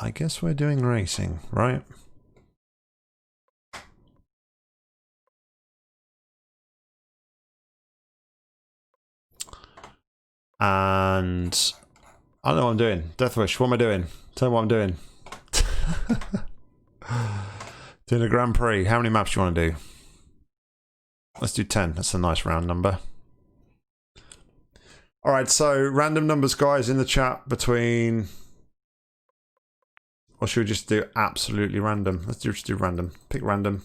I guess we're doing racing, right? And I don't know what I'm doing. Deathwish, what am I doing? Tell me what I'm doing. Doing a Grand Prix. How many maps do you want to do? Let's do 10. That's a nice round number. Alright, so random numbers, guys, in the chat between... Or should we just do absolutely random? Let's just do random. Pick random.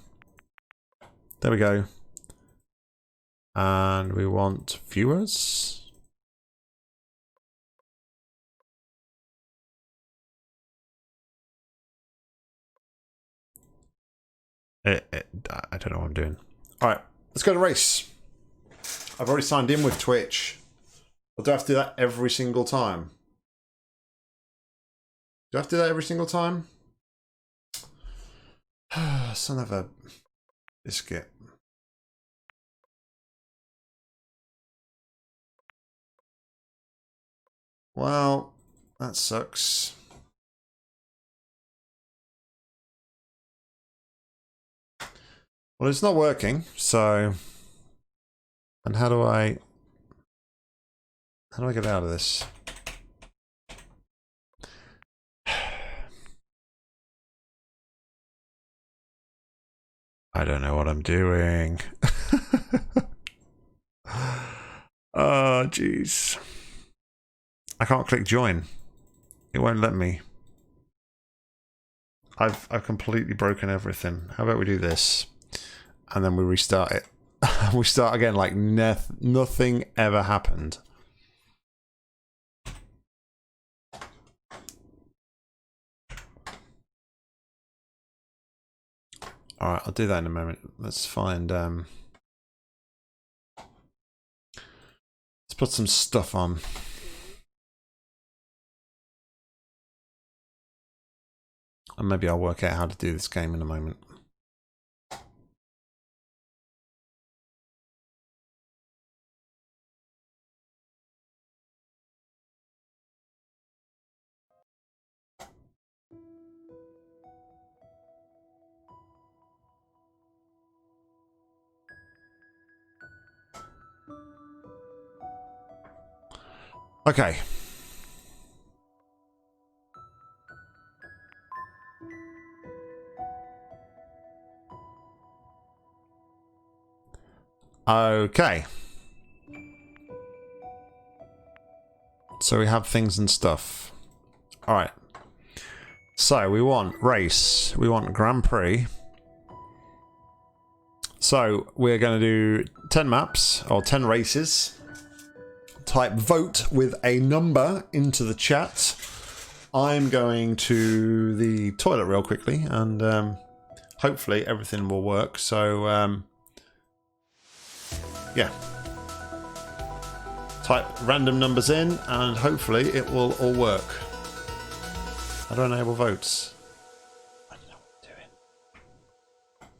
There we go. And we want viewers. I don't know what I'm doing. Alright, let's go to race. I've already signed in with Twitch. Or do I have to do that every single time? Do I have to do that every single time? Son of a biscuit. Well, that sucks. Well, it's not working, so... And how do I get out of this? I don't know what I'm doing. Oh, jeez. I can't click join. It won't let me. I've completely broken everything. How about we do this? And then we restart it. We start again like nothing ever happened. Alright, I'll do that in a moment. Let's find... let's put some stuff on. And maybe I'll work out how to do this game in a moment. Okay. Okay. So we have things and stuff. Alright. So we want race. We want Grand Prix. So we're going to do 10 maps, or 10 races. Type vote with a number into the chat. I'm going to the toilet real quickly, and hopefully everything will work. So, yeah. Type random numbers in, and hopefully it will all work. How do I enable votes? I don't know what I'm doing.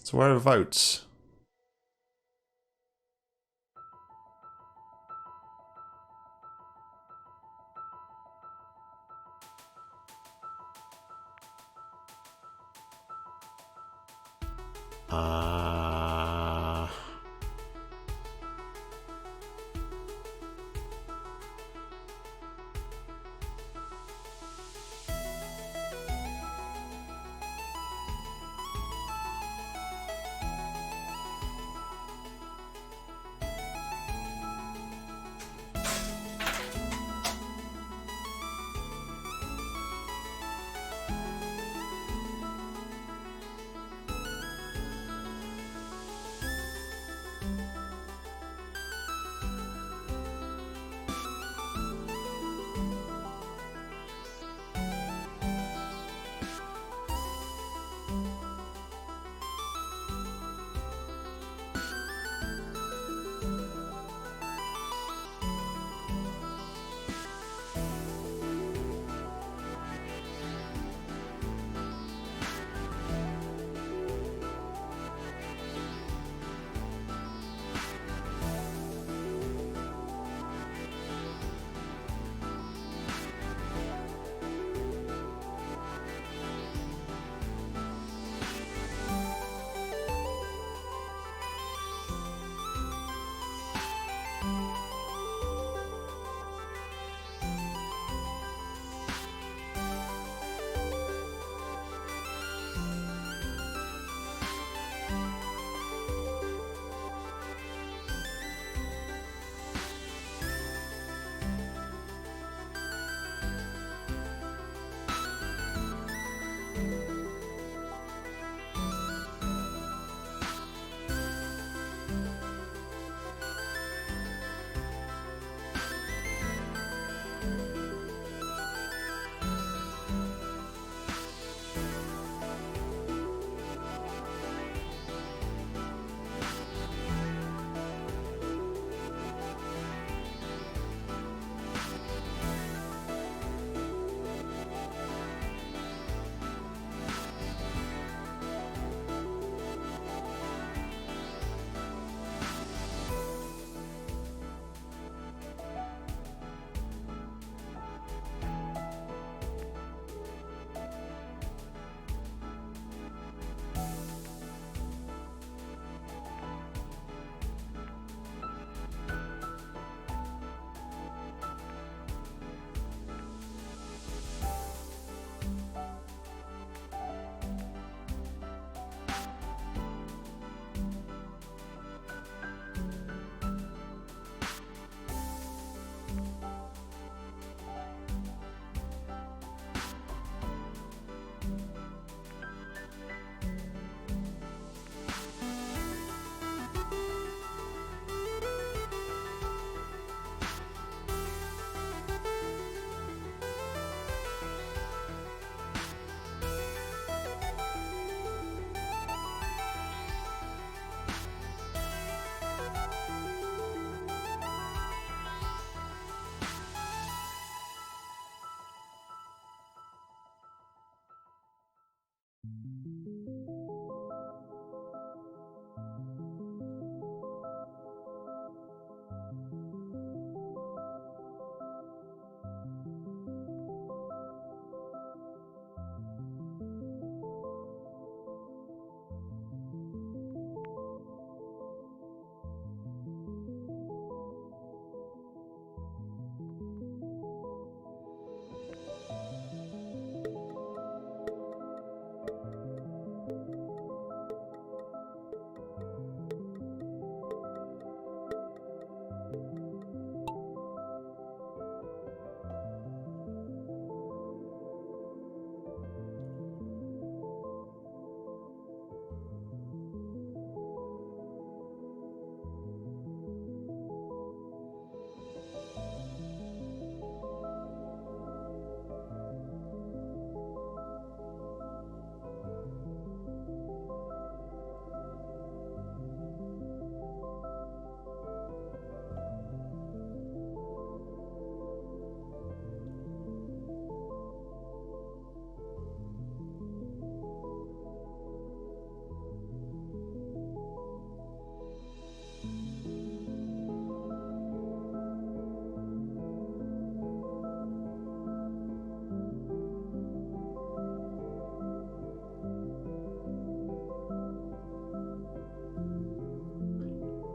So where are votes?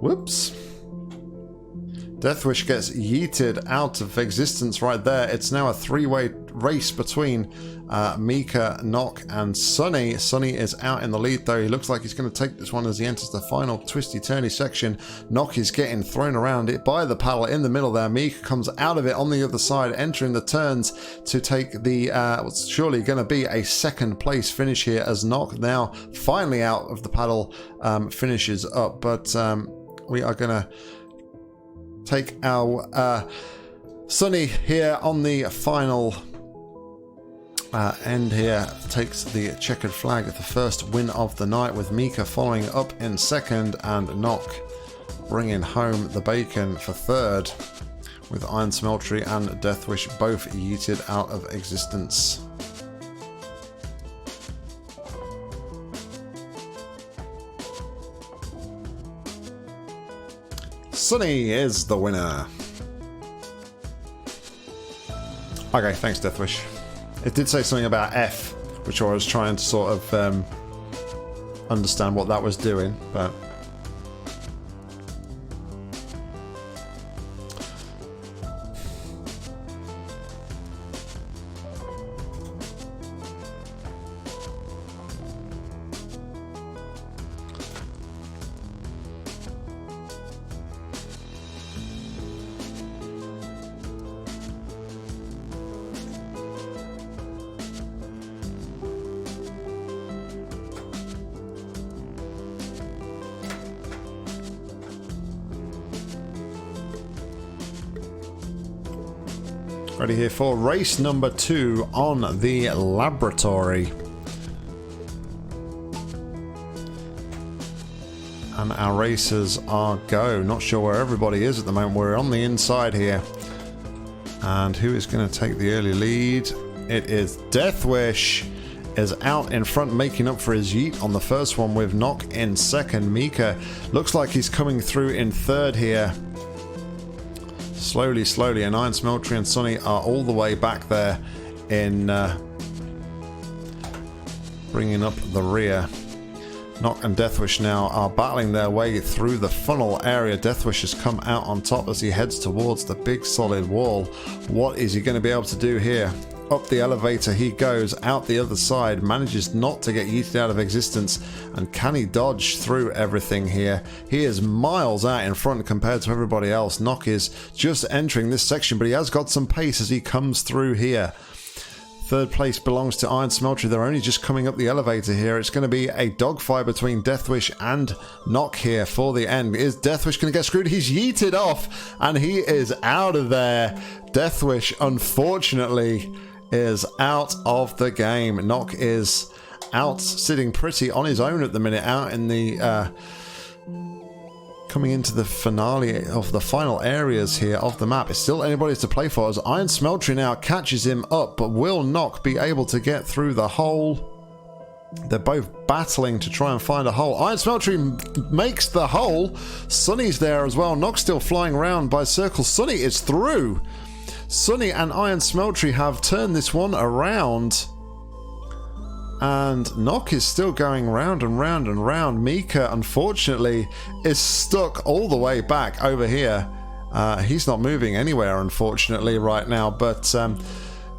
Whoops. Deathwish gets yeeted out of existence right there. It's now a three-way race between Mika, Nock, and Sunny. Sunny is out in the lead, though. He looks like he's going to take this one as he enters the final twisty-turny section. Nock is getting thrown around it by the paddle in the middle there. Mika comes out of it on the other side, entering the turns to take the what's surely going to be a second place finish here, as Nock, now finally out of the paddle, finishes up. But we are going to take our Sunny here on the final end here, takes the checkered flag at the first win of the night, with Mika following up in second and Nock bringing home the bacon for third, with Iron Smeltery and Deathwish both yeeted out of existence. Sunny is the winner. Okay, thanks Deathwish. It did say something about F, which I was trying to sort of understand what that was doing, but... Ready here for race number 2 on the laboratory. And our racers are go. Not sure where everybody is at the moment. We're on the inside here. And who is going to take the early lead? It is Deathwish is out in front, making up for his yeet on the first one, with Nock in second. Mika looks like he's coming through in third here. Slowly, slowly, and Iron Smeltery and Sunny are all the way back there in bringing up the rear. Nock and Deathwish now are battling their way through the funnel area. Deathwish has come out on top as he heads towards the big solid wall. What is he going to be able to do here? Up the elevator he goes, out the other side, manages not to get yeeted out of existence, and can he dodge through everything here? He is miles out in front compared to everybody else. Nock is just entering this section, but he has got some pace as he comes through here. Third place belongs to Iron Smeltery. They're only just coming up the elevator here. It's going to be a dogfight between Deathwish and Nock here for the end. Is Deathwish going to get screwed? He's yeeted off, and he is out of there. Deathwish, unfortunately, is out of the game. Nock is out, sitting pretty on his own at the minute, out in the coming into the finale of the final areas here of the map. It's still anybody's to play for, as Iron Smeltery now catches him up, but will Nock be able to get through the hole? They're both battling to try and find a hole. Iron Smeltery makes the hole. Sunny's there as well. Nock's still flying around by circles. Sunny is through. Sunny and Iron Smeltery have turned this one around, and Nock is still going round and round and round. Mika, unfortunately, is stuck all the way back over here. He's not moving anywhere, unfortunately, right now, but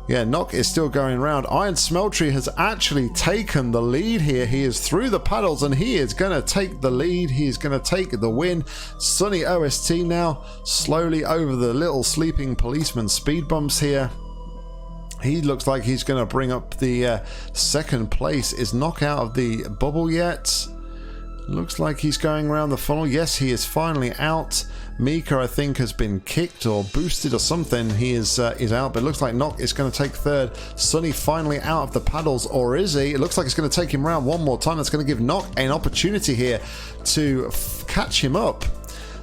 yeah, Nock is still going round. Iron Smeltery has actually taken the lead here. He is through the paddles, and he is going to take the lead. He is going to take the win. Sunny OST now slowly over the little sleeping policeman speed bumps here. He looks like he's going to bring up the second place. Is Nock out of the bubble yet? Looks like he's going around the funnel. Yes, he is finally out. Mika, I think, has been kicked or boosted or something. He is out, but it looks like Nock is going to take third. Sunny finally out of the paddles, or is he? It looks like it's going to take him round one more time. That's going to give Nock an opportunity here to catch him up.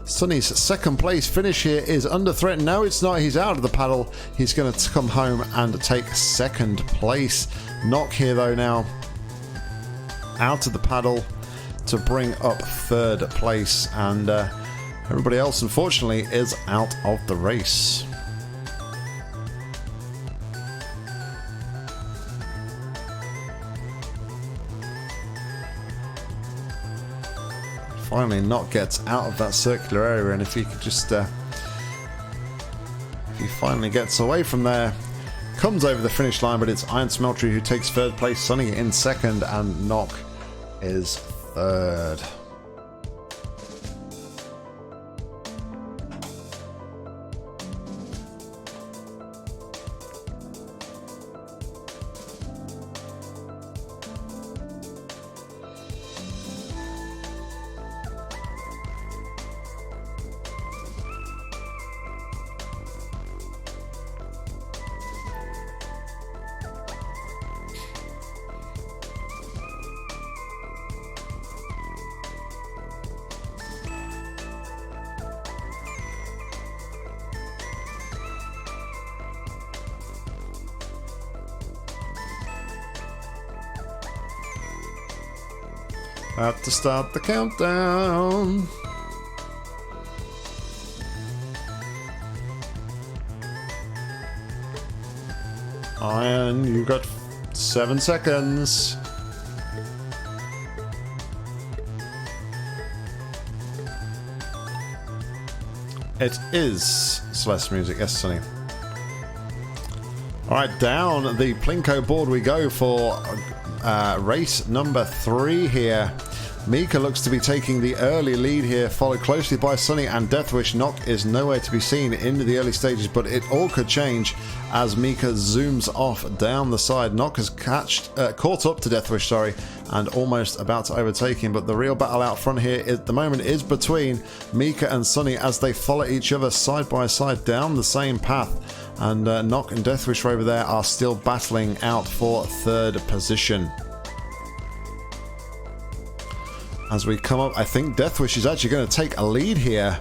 Sunny's second place finish here is under threat. No, it's not. He's out of the paddle. He's going to come home and take second place. Nock here, though, now out of the paddle to bring up third place, and everybody else, unfortunately, is out of the race. finally NOCK gets out of that circular area, and if he could just if he finally gets away from there, comes over the finish line, but it's Iron Smeltery who takes third place, Sunny in second, and NOCK is third. About to start the countdown. Iron, you got 7 seconds. It is Celeste music, yes, Sunny. Alright, down the Plinko board we go for race number 3 here. Mika looks to be taking the early lead here, followed closely by Sunny and Deathwish. NOCK is nowhere to be seen into the early stages, but it all could change as Mika zooms off down the side. NOCK has caught up to Deathwish, sorry, and almost about to overtake him, but the real battle out front here at the moment is between Mika and Sunny as they follow each other side by side down the same path. And NOCK and Deathwish over there are still battling out for third position. As we come up, I think Deathwish is actually going to take a lead here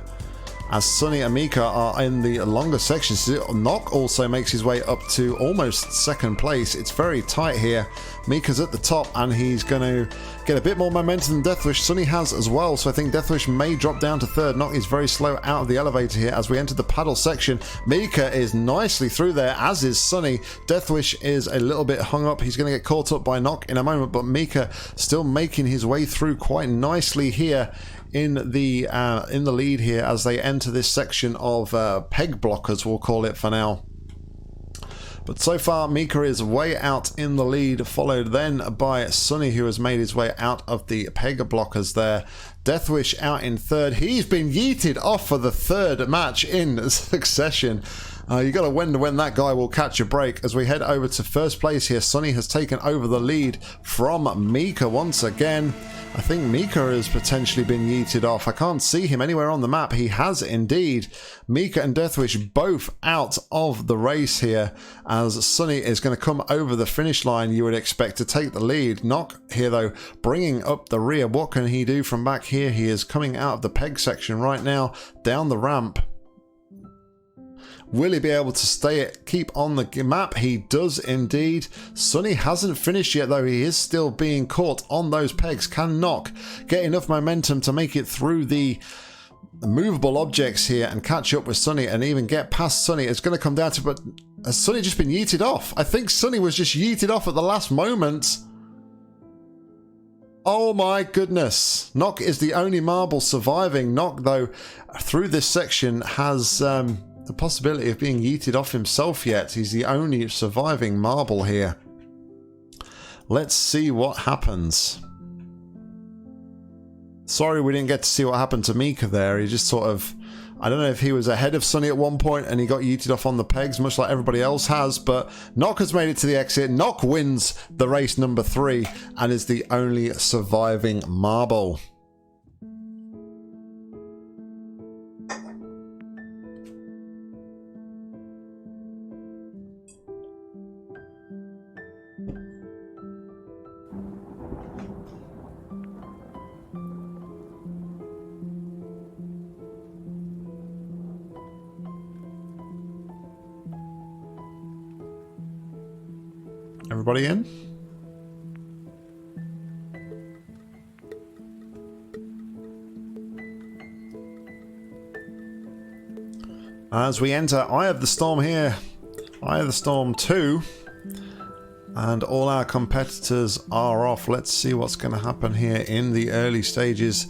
as Sunny and Mika are in the longer sections. NOCK also makes his way up to almost second place. It's very tight here. Mika's at the top and he's going to get a bit more momentum than Deathwish. Sunny has as well, so I think Deathwish may drop down to third. NOCK is very slow out of the elevator here as we enter the paddle section. Mika is nicely through there, as is Sunny. Deathwish is a little bit hung up. He's going to get caught up by NOCK in a moment, but Mika still making his way through quite nicely here in the lead here as they enter this section of peg blockers, we'll call it for now. But so far Mika is way out in the lead, followed then by Sunny, who has made his way out of the peg blockers there. Deathwish out in third. He's been yeeted off for the third match in succession. You got to wonder when that guy will catch a break. As we head over to first place here, Sunny has taken over the lead from Mika once again. I think Mika has potentially been yeeted off. I can't see him anywhere on the map. He has indeed. Mika and Deathwish both out of the race here as Sunny is going to come over the finish line, you would expect, to take the lead. NOCK here though bringing up the rear. What can he do from back here? He is coming out of the peg section right now down the ramp. Will he be able to keep on the map? He does indeed. Sunny hasn't finished yet though. He is still being caught on those pegs. Can NOCK get enough momentum to make it through the movable objects here and catch up with Sunny and even get past Sunny? It's going to come down to, but has Sunny just been yeeted off? I think Sunny was just yeeted off at the last moment. Oh my goodness. NOCK is the only marble surviving. NOCK though through this section has the possibility of being yeeted off himself yet. He's the only surviving marble here. Let's see what happens. Sorry we didn't get to see what happened to Mika there. He just sort of, I don't know if he was ahead of Sunny at one point and he got yeeted off on the pegs, much like everybody else has, but NOCK has made it to the exit. NOCK wins the race number 3 and is the only surviving marble. Everybody in? As we enter Eye of the Storm here, Eye of the Storm 2, and all our competitors are off. Let's see what's going to happen here in the early stages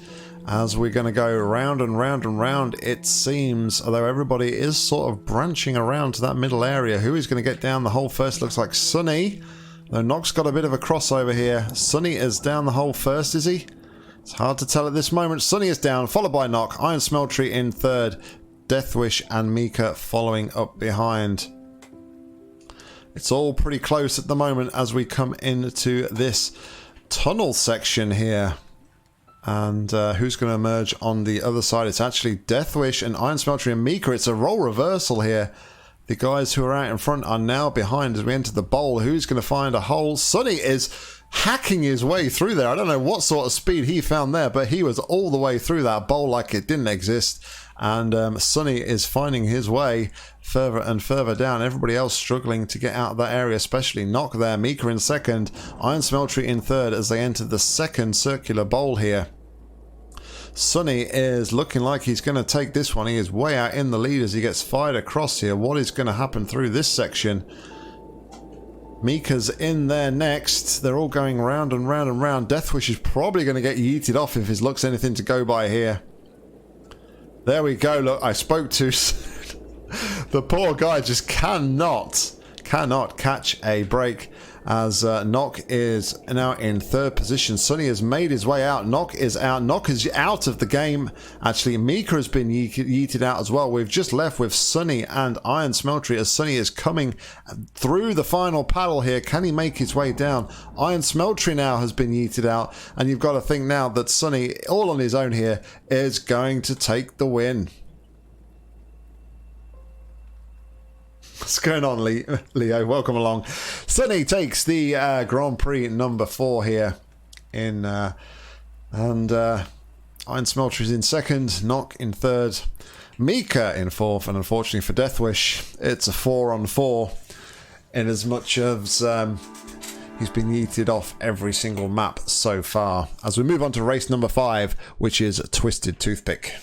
as we're going to go round and round and round, it seems, although everybody is sort of branching around to that middle area. Who is going to get down the hole first? Looks like Sunny, though Nock's got a bit of a crossover here. Sunny is down the hole first, is he? It's hard to tell at this moment. Sunny is down, followed by Nock, Iron Smeltery in third, Deathwish and Mika following up behind. It's all pretty close at the moment as we come into this tunnel section here. And who's going to emerge on the other side? It's actually Deathwish and Iron Smeltery and Mika. It's a role reversal here. The guys who are out in front are now behind as we enter the bowl. Who's going to find a hole? Sunny is hacking his way through there. I don't know what sort of speed he found there, but he was all the way through that bowl like it didn't exist. And Sunny is finding his way further and further down. Everybody else struggling to get out of that area, especially Nock there. Mika in second, Iron Smeltery in third as they enter the second circular bowl here. Sunny is looking like he's going to take this one. He is way out in the lead as he gets fired across here. What is going to happen through this section? Mika's in there next. They're all going round and round and round. Deathwish is probably going to get yeeted off if his luck's anything to go by here. There we go. Look, I spoke too soon. The poor guy just cannot catch a break as Nock is now in third position. Sunny has made his way out. Nock is out. Nock is out of the game. Actually, Mika has been yeeted out as well. We've just left with Sunny and Iron Smeltery as Sunny is coming through the final paddle here. Can he make his way down? Iron Smeltery now has been yeeted out, and you've got to think now that Sunny, all on his own here, is going to take the win. What's going on, Leo? Welcome along. Sunny takes the Grand Prix number 4 here in, and Iron Smeltery is in second, Nock in third, Mika in fourth, and unfortunately for Deathwish, it's a 4-on-4 in as much as he's been yeeted off every single map so far. As we move on to race number 5, which is Twisted Toothpick.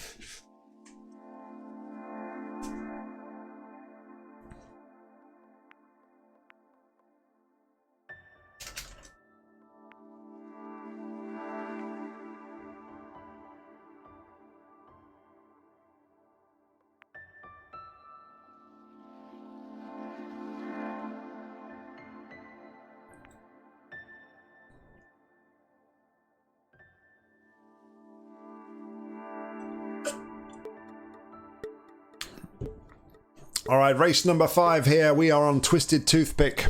All right, race number 5 here. We are on Twisted Toothpick.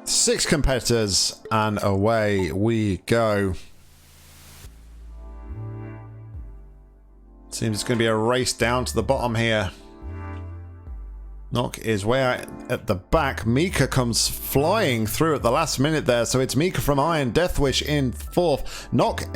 6 competitors, and away we go. Seems it's going to be a race down to the bottom here. Nock is way out at the back. Mika comes flying through at the last minute there. So it's Mika from Iron, Deathwish in 4th, Nock in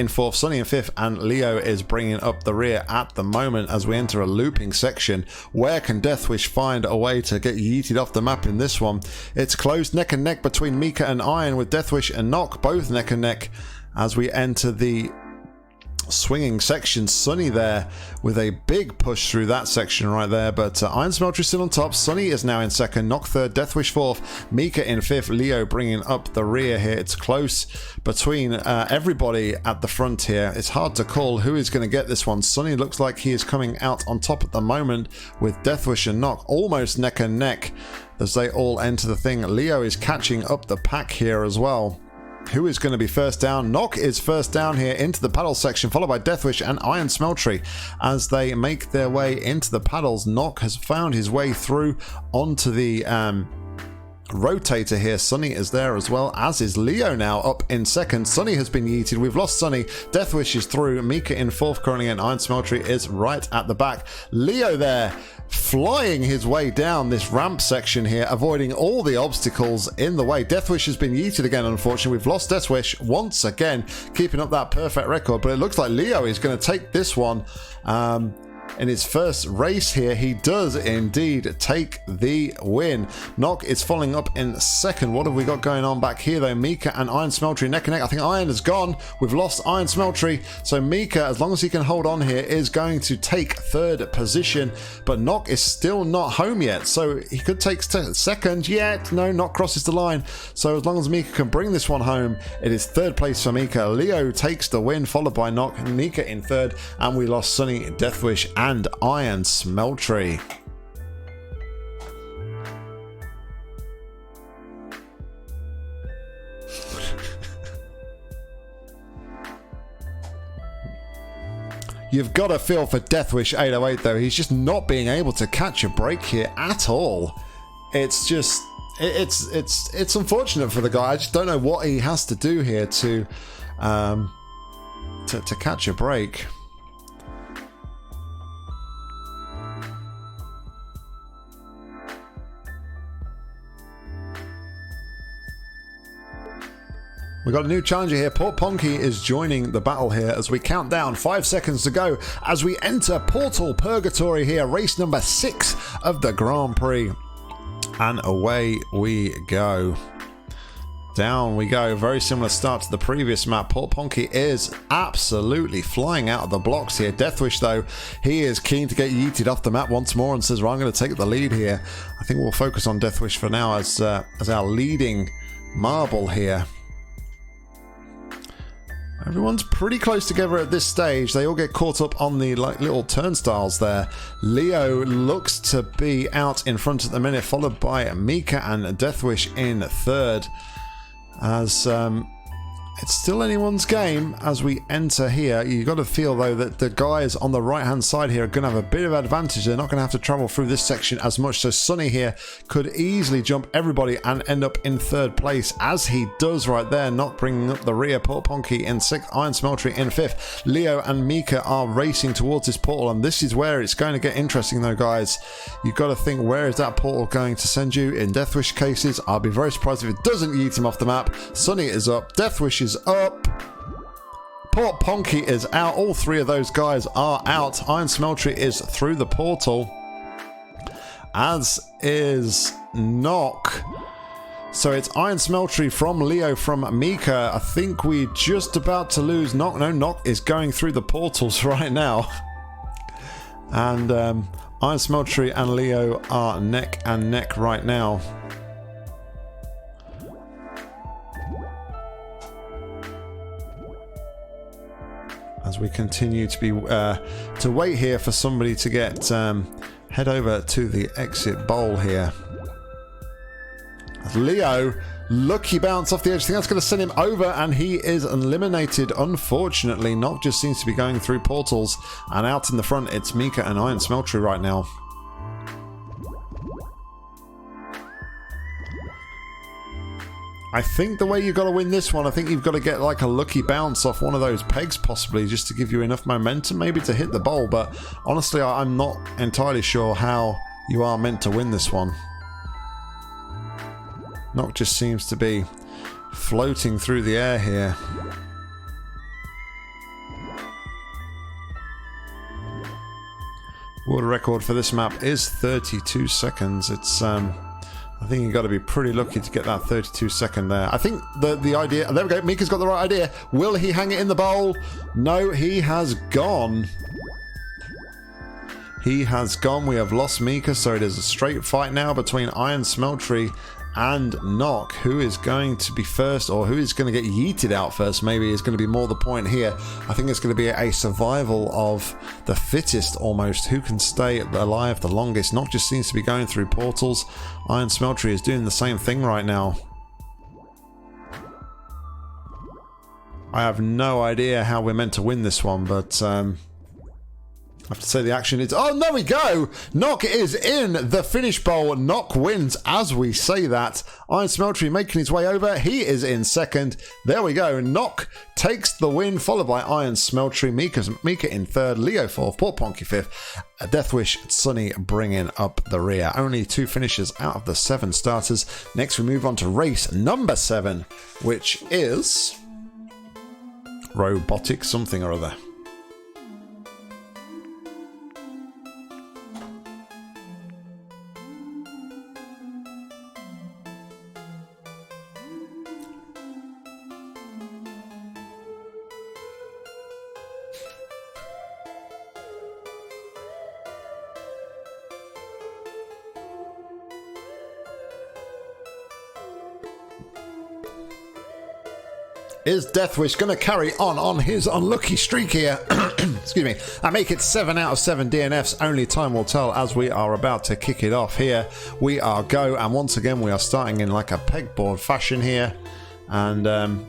4th, Sunny in 5th, and Leo is bringing up the rear at the moment as we enter a looping section. Where can Deathwish find a way to get yeeted off the map in this one? It's close neck and neck between Mika and Iron, with Deathwish and Nock both neck and neck as we enter the swinging section. Sunny there with a big push through that section right there, but Iron Smeltery still on top. Sunny is now in second, Nock third, Deathwish fourth, Mika in fifth, Leo bringing up the rear here. It's close between everybody at the front here. It's hard to call who is going to get this one. Sunny looks like he is coming out on top at the moment, with Deathwish and Nock almost neck and neck as they all enter the thing. Leo is catching up the pack here as well. Who is going to be first down? Nock is first down here into the paddle section, followed by Deathwish and Iron Smeltery. As they make their way into the paddles, Nock has found his way through onto the rotator here. Sunny is there as well, as is Leo now up in second. Sunny has been yeeted. We've lost Sunny. Deathwish is through. Mika in fourth currently, and Iron Smeltery is right at the back. Leo there flying his way down this ramp section here, avoiding all the obstacles in the way. Deathwish has been yeeted again, unfortunately. We've lost Deathwish once again, keeping up that perfect record, but it looks like Leo is going to take this one. in his first race here. He does indeed take the win. Nock is following up in second. What have we got going on back here though? Mika and Iron Smeltery neck and neck. I think Iron has gone. We've lost Iron Smeltery. So Mika, as long as he can hold on here, is going to take third position. But Nock is still not home yet. So he could take second yet. No, Nock crosses the line. So as long as Mika can bring this one home, it is third place for Mika. Leo takes the win, followed by Nock and Mika in third. And we lost Sunny, Deathwish and Iron Smeltery. You've got to feel for Deathwish 808 though. He's just not being able to catch a break here at all. It's just it's unfortunate for the guy. I just don't know what he has to do here to catch a break. We got a new challenger here. Port Ponky is joining the battle here as we count down 5 seconds to go as we enter Portal Purgatory here, race number 6 of the Grand Prix. And away we go. Down we go. Very similar start to the previous map. Port Ponky is absolutely flying out of the blocks here. Deathwish though, he is keen to get yeeted off the map once more and says, well, I'm going to take the lead here. I think we'll focus on Deathwish for now as our leading marble here. Everyone's pretty close together at this stage. They all get caught up on the little turnstiles there. Leo looks to be out in front at the minute, followed by Mika and Deathwish in third. As it's still anyone's game as we enter here. You've got to feel though that the guys on the right hand side here are going to have a bit of advantage. They're not going to have to travel through this section as much. So Sunny here could easily jump everybody and end up in third place, as he does right there, not bringing up the rear. Port Ponky in 6th, Iron Smeltery in 5th. Leo and Mika are racing towards this portal, and this is where it's going to get interesting though, guys. You've got to think, where is that portal going to send you? In Deathwish cases, I'll be very surprised if it doesn't yeet him off the map. Sunny is up, Deathwish is up, Port Ponky is out. All three of those guys are out. Iron Smeltery is through the portal, as is Nock. So it's Iron Smeltery from Leo from Mika. I think we're just about to lose Nock. No, Nock is going through the portals right now. And Iron Smeltery and Leo are neck and neck right now. As we continue to be to wait here for somebody to get head over to the exit bowl here. As Leo, lucky bounce off the edge. I think that's going to send him over, and he is eliminated. Unfortunately, Nock just seems to be going through portals, and out in the front, it's Mika and Iron Smeltery right now. I think the way you've got to win this one, I think you've got to get like a lucky bounce off one of those pegs possibly, just to give you enough momentum maybe to hit the bowl. But honestly, I'm not entirely sure how you are meant to win this one. Nock just seems to be floating through the air here. World record for this map is 32 seconds. It's I think you've got to be pretty lucky to get that 32-second there. I think the idea... There we go. Mika's got the right idea. Will he hang it in the bowl? No, he has gone. He has gone. We have lost Mika, so it is a straight fight now between Iron Smeltery and Nock. Who is going to be first, or who is going to get yeeted out first, maybe, is going to be more the point here. I think it's going to be a survival of the fittest almost. Who can stay alive the longest? Nock just seems to be going through portals. Iron Smeltery is doing the same thing right now. I have no idea how we're meant to win this one, but I have to say the action is... Oh, there we go! Nock is in the finish bowl. Nock wins as we say that. Iron Smeltery making his way over. He is in second. There we go. Nock takes the win, followed by Iron Smeltery. Mika in third. Leo fourth. Port Ponky fifth. Deathwish, Sunny bringing up the rear. Only 2 finishers out of the 7 starters. Next we move on to race number 7, which is... robotic something or other. Is Deathwish going to carry on his unlucky streak here? Excuse me. And make it 7 out of 7 DNFs. Only time will tell as we are about to kick it off here. We are go. And once again, we are starting in like a pegboard fashion here. And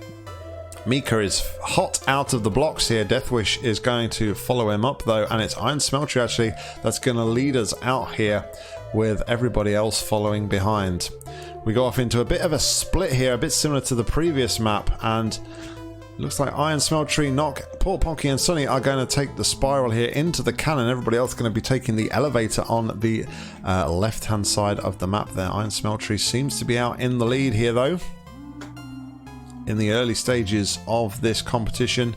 Mika is hot out of the blocks here. Deathwish is going to follow him up though. And it's Iron Smeltery actually that's going to lead us out here with everybody else following behind. We go off into a bit of a split here, a bit similar to the previous map, and it looks like Iron Smeltery, Knock, Port Ponky and Sunny are going to take the spiral here into the cannon. Everybody else going to be taking the elevator on the left-hand side of the map there. Iron Smeltery seems to be out in the lead here though, in the early stages of this competition.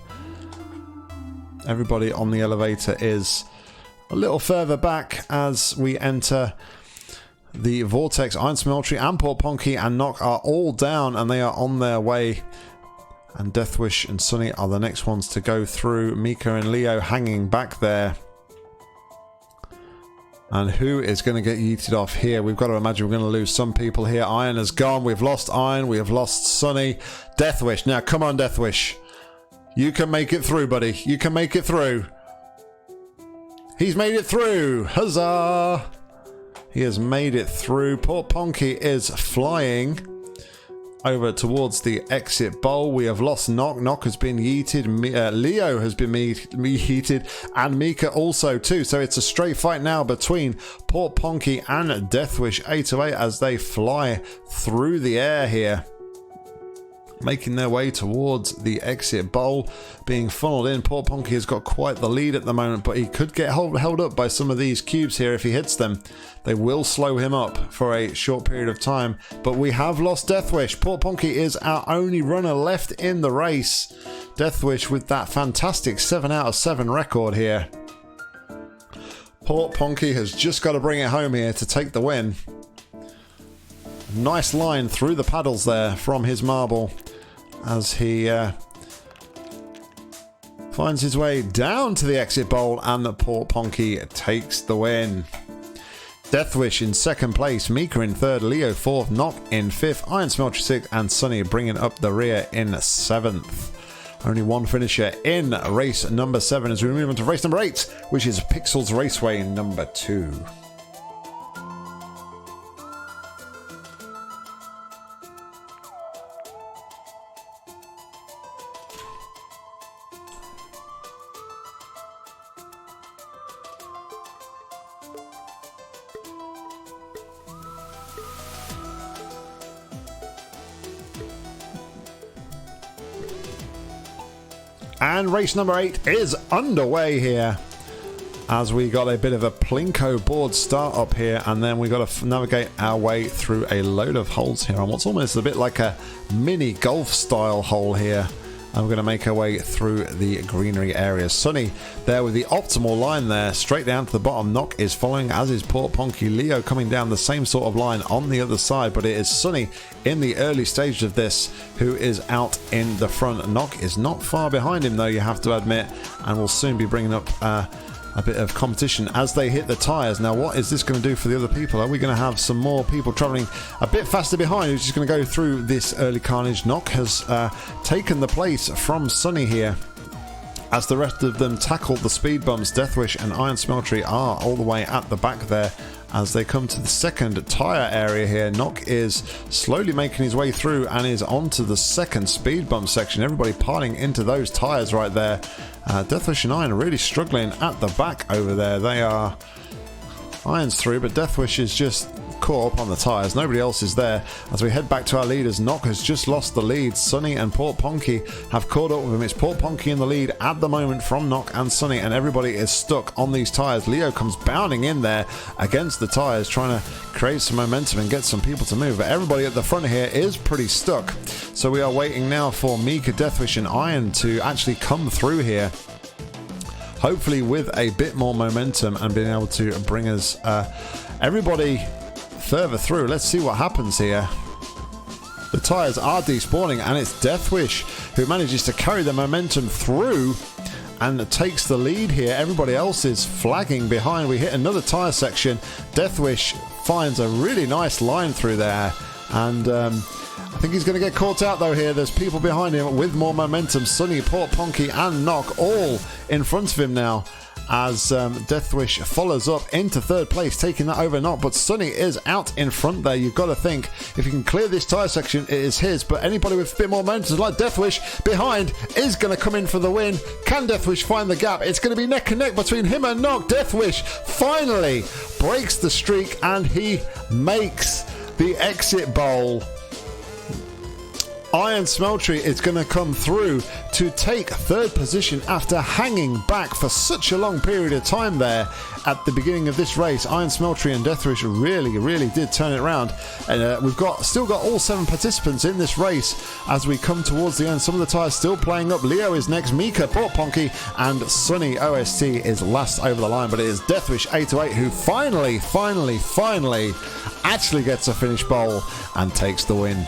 Everybody on the elevator is a little further back as we enter the vortex. Iron Smeltery and Port Ponky and Knock are all down and they are on their way. And Deathwish and Sunny are the next ones to go through. Mika and Leo hanging back there. And who is going to get yeeted off here? We've got to imagine we're going to lose some people here. Iron has gone. We've lost Iron. We have lost Sunny. Deathwish. Now, come on, Deathwish. You can make it through, buddy. You can make it through. He's made it through. Huzzah! He has made it through. Port Ponky is flying over towards the exit bowl. We have lost Knock. Knock has been yeeted. Leo has been yeeted. And Mika also too. So it's a straight fight now between Port Ponky and Deathwish 808 as they fly through the air here, making their way towards the exit bowl, being funneled in. Port Ponky has got quite the lead at the moment, but he could get held up by some of these cubes here if he hits them. They will slow him up for a short period of time, but we have lost Deathwish. Port Ponky is our only runner left in the race. Deathwish with that fantastic 7 out of 7 record here. Port Ponky has just got to bring it home here to take the win. Nice line through the paddles there from his marble as he finds his way down to the exit bowl, and the Port Ponky takes the win. Deathwish in second place, Mika in third, Leo fourth, Knock in fifth, Iron Smeltery sixth, and Sunny bringing up the rear in seventh. Only one finisher in race number 7 as we move on to race number 8, which is Pixels Raceway number 2. And race number 8 is underway here as we got a bit of a plinko board start up here, and then we got to navigate our way through a load of holes here on what's almost a bit like a mini golf style hole here. And we're going to make our way through the greenery areas. Sunny there with the optimal line there, straight down to the bottom. Knock is following, as is Port Ponky. Leo coming down the same sort of line on the other side, but it is Sunny in the early stage of this who is out in the front. Knock is not far behind him though, you have to admit, and will soon be bringing up a bit of competition as they hit the tyres. Now what is this going to do for the other people? Are we going to have some more people travelling a bit faster behind who's just going to go through this early carnage? Knock has taken the place from Sunny here as the rest of them tackle the speed bumps. Deathwish and Iron Smeltery are all the way at the back there as they come to the second tyre area here. Knock is slowly making his way through and is onto the second speed bump section. Everybody piling into those tyres right there. Deathwish and Iron are really struggling at the back over there. They are... Iron's through, but Deathwish is just caught up on the tyres. Nobody else is there. As we head back to our leaders, Knock has just lost the lead. Sunny and Port Ponky have caught up with him. It's Port Ponky in the lead at the moment from Knock and Sunny, and everybody is stuck on these tyres. Leo comes bounding in there against the tyres, trying to create some momentum and get some people to move. But everybody at the front here is pretty stuck. So we are waiting now for Mika, Deathwish and Iron to actually come through here, hopefully with a bit more momentum and being able to bring us everybody further through. Let's see what happens here. The tyres are despawning and it's Deathwish who manages to carry the momentum through and takes the lead here. Everybody else is flagging behind. We hit another tyre section. Deathwish finds a really nice line through there And I think he's going to get caught out though here. There's people behind him with more momentum. Sunny, Port Ponky and Nock all in front of him now, as Deathwish follows up into third place, taking that over Nock. But Sunny is out in front there. You've got to think, if he can clear this tyre section, it is his. But anybody with a bit more momentum, like Deathwish behind, is going to come in for the win. Can Deathwish find the gap? It's going to be neck and neck between him and Nock. Deathwish finally breaks the streak, and he makes the exit bowl. Iron Smeltery is going to come through to take third position after hanging back for such a long period of time there at the beginning of this race. Iron Smeltery and Deathwish really did turn it around, and we've still got all 7 participants in this race as we come towards the end. Some of the tyres still playing up. Leo is next, Mika, Port Ponky and Sunny OST is last over the line, but it is Deathwish 808 who finally actually gets a finish bowl and takes the win.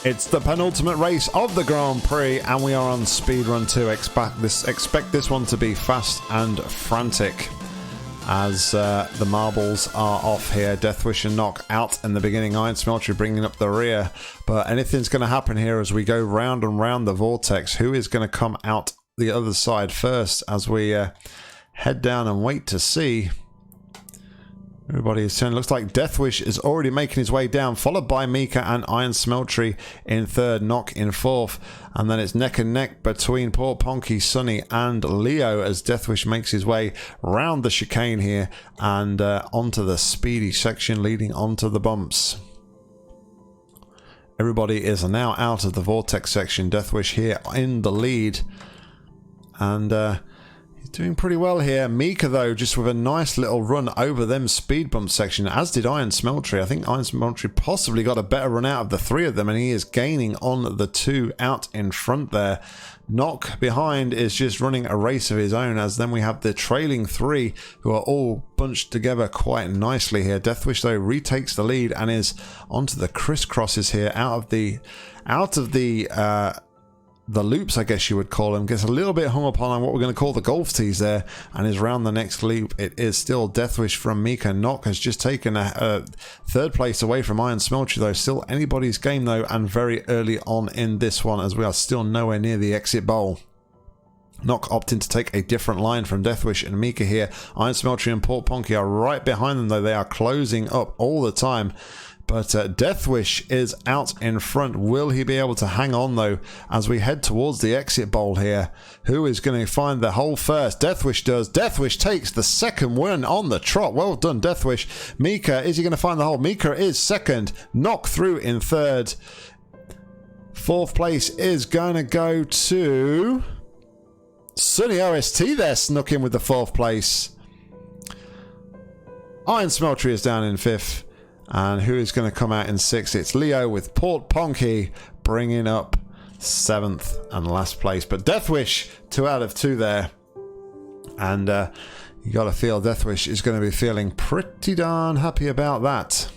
It's the penultimate race of the Grand Prix, and we are on speedrun 2. Expect this one to be fast and frantic, as the marbles are off here. Deathwish and Nock out in the beginning. Iron Smeltery bringing up the rear. But anything's going to happen here as we go round and round the vortex. Who is going to come out the other side first as we head down and wait to see? Everybody is turning. Looks like Deathwish is already making his way down, followed by Mika and Iron Smeltery in third, Nock in fourth, and then it's neck and neck between Port Ponky, Sunny and Leo as Deathwish makes his way round the chicane here and onto the speedy section leading onto the bumps. Everybody is now out of the vortex section. Deathwish here in the lead, and doing pretty well here. Mika though, just with a nice little run over them speed bump section, as did Iron Smeltery. I think Iron Smeltery possibly got a better run out of the 3 of them, and he is gaining on the 2 out in front there. Nock behind is just running a race of his own, as then we have the trailing 3 who are all bunched together quite nicely here. Deathwish though retakes the lead and is onto the crisscrosses here out of the loops, I guess you would call them. Gets a little bit hung up on what we're going to call the golf tees there, and is round the next loop. It is still Deathwish from Mika. Nock has just taken a third place away from Iron Smeltery though. Still anybody's game though, and very early on in this one, as we are still nowhere near the exit bowl. Nock opting to take a different line from Deathwish and Mika here. Iron Smeltery and Port Ponky are right behind them though. They are closing up all the time. But Deathwish is out in front. Will he be able to hang on though as we head towards the exit bowl here? Who is going to find the hole first? Deathwish does. Deathwish takes the second win on the trot. Well done, Deathwish. Mika, is he going to find the hole? Mika is second. Nock through in third. Fourth place is going to go to Sunny OST there, snuck in with the 4th place. Iron Smeltery is down in 5th. And who is going to come out in 6th? It's Leo with Port Ponky bringing up 7th and last place. But Deathwish, 2 out of 2 there. And you got to feel Deathwish is going to be feeling pretty darn happy about that.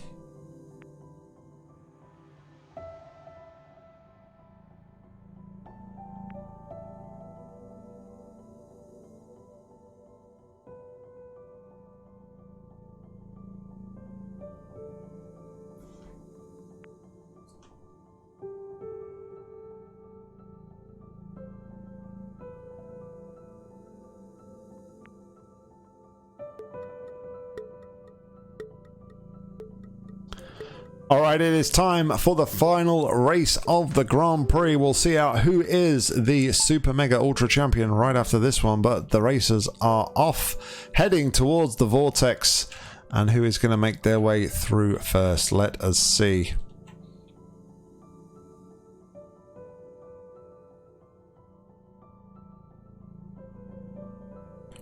Alright, it is time for the final race of the Grand Prix. We'll see out who is the Super Mega Ultra Champion right after this one, but the racers are off, heading towards the Vortex, and who is going to make their way through first? Let us see.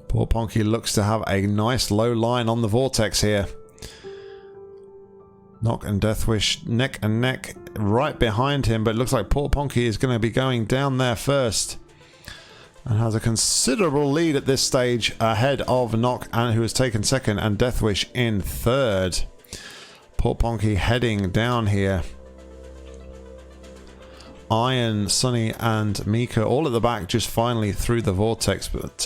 Port Ponky looks to have a nice low line on the Vortex here. Nock and Deathwish neck and neck right behind him, but it looks like Poor Ponky is going to be going down there first and has a considerable lead at this stage ahead of Nock, and who has taken second, and Deathwish in third. Poor Ponky heading down here. Iron, Sunny and Mika all at the back, just finally through the vortex, but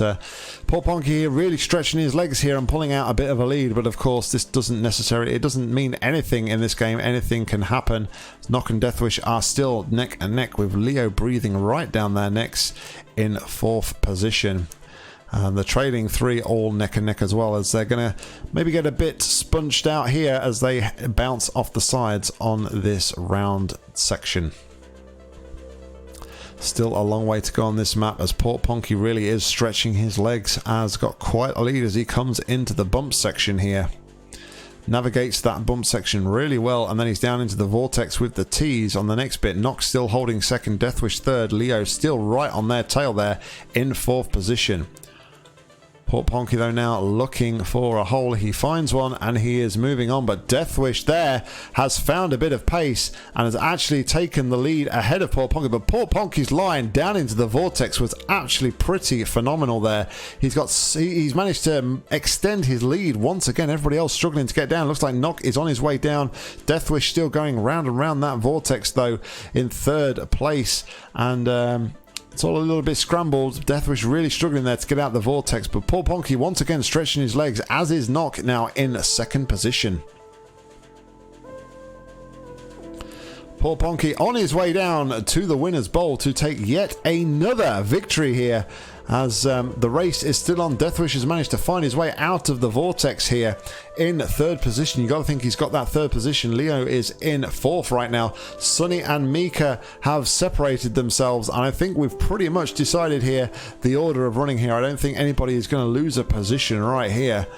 Poor Ponky here really stretching his legs here and pulling out a bit of a lead. But of course this doesn't mean anything in this game. Anything can happen. Nock and Deathwish are still neck and neck, with Leo breathing right down their necks in fourth position. The trailing three all neck and neck as well, as they're going to maybe get a bit sponged out here as they bounce off the sides on this round section. Still a long way to go on this map, as Poor Ponky really is stretching his legs, has got quite a lead as he comes into the bump section here. Navigates that bump section really well, and then he's down into the vortex with the T's on the next bit. Nock still holding second, Deathwish third, Leo still right on their tail there in fourth position. Poor Ponky though now looking for a hole. He finds one and he is moving on, but Deathwish there has found a bit of pace and has actually taken the lead ahead of Poor Ponky. But Poor Ponky's line down into the vortex was actually pretty phenomenal there. He's managed to extend his lead once again. Everybody else struggling to get down. Looks like Nock is on his way down. Deathwish still going round and round that vortex though in third place, and it's all a little bit scrambled. Deathwish really struggling there to get out the vortex, but Poor Ponky once again stretching his legs, as is Nock now in second position. Poor Ponky on his way down to the winner's bowl to take yet another victory here, as the race is still on. Deathwish has managed to find his way out of the vortex here in third position. You got to think he's got that third position. Leo is in fourth right now. Sunny and Mika have separated themselves, and I think we've pretty much decided here the order of running here. I don't think anybody is going to lose a position right here,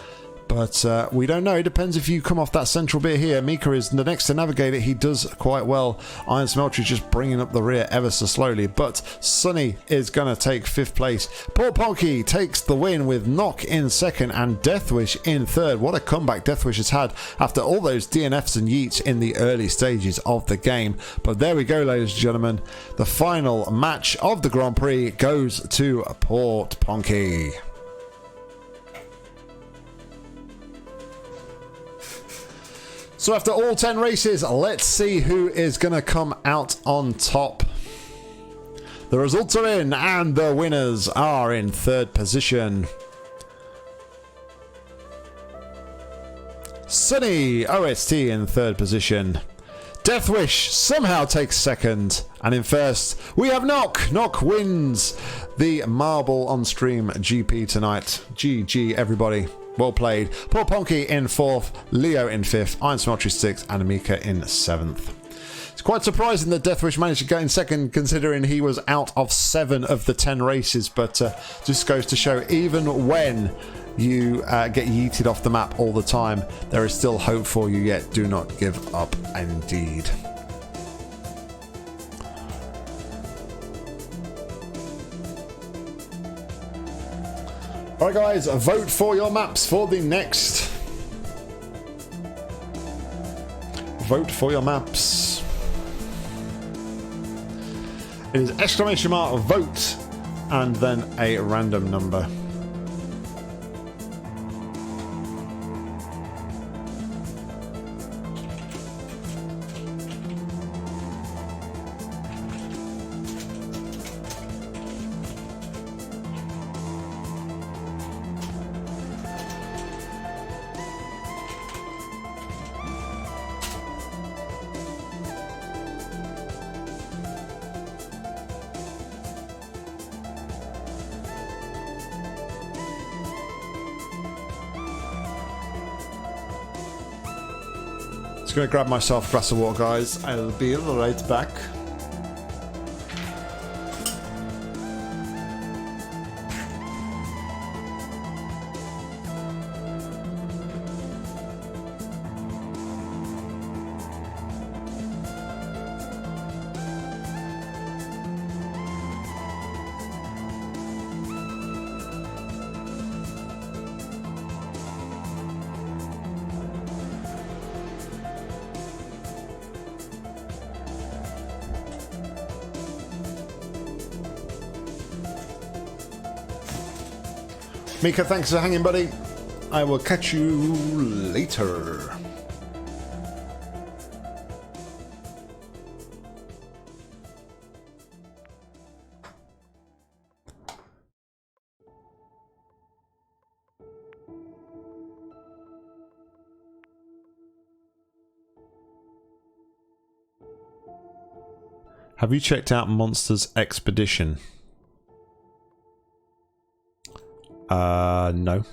but we don't know. It depends if you come off that central bit here. Mika is the next to navigate it. He does quite well. Iron Smeltery just bringing up the rear ever so slowly, but Sunny is going to take fifth place. Poor Ponky takes the win with Nock in second and Deathwish in third. What a comeback Deathwish has had after all those DNFs and yeets in the early stages of the game. But there we go, ladies and gentlemen. The final match of the Grand Prix goes to Poor Ponky. So after all 10 races, let's see who is going to come out on top. The results are in, and the winners are in third position. Sunny OST in third position. Deathwish somehow takes second. And in first, we have Nock. Nock wins the Marble on Stream GP tonight. GG, everybody. Well played. Poor Ponky in fourth, Leo in fifth, Iron Smeltery sixth, and Mika in seventh. It's quite surprising that Deathwish managed to get in second, considering he was out of 7 of the 10 races, but just goes to show, even when you get yeeted off the map all the time, there is still hope for you yet. Do not give up, indeed. Alright guys, vote for your maps for the next. Vote for your maps. It is exclamation mark vote and then a random number. Just gonna grab myself a glass of water, guys. I'll be right back. Mika, thanks for hanging, buddy. I will catch you later. Have you checked out Monsters Expedition? No.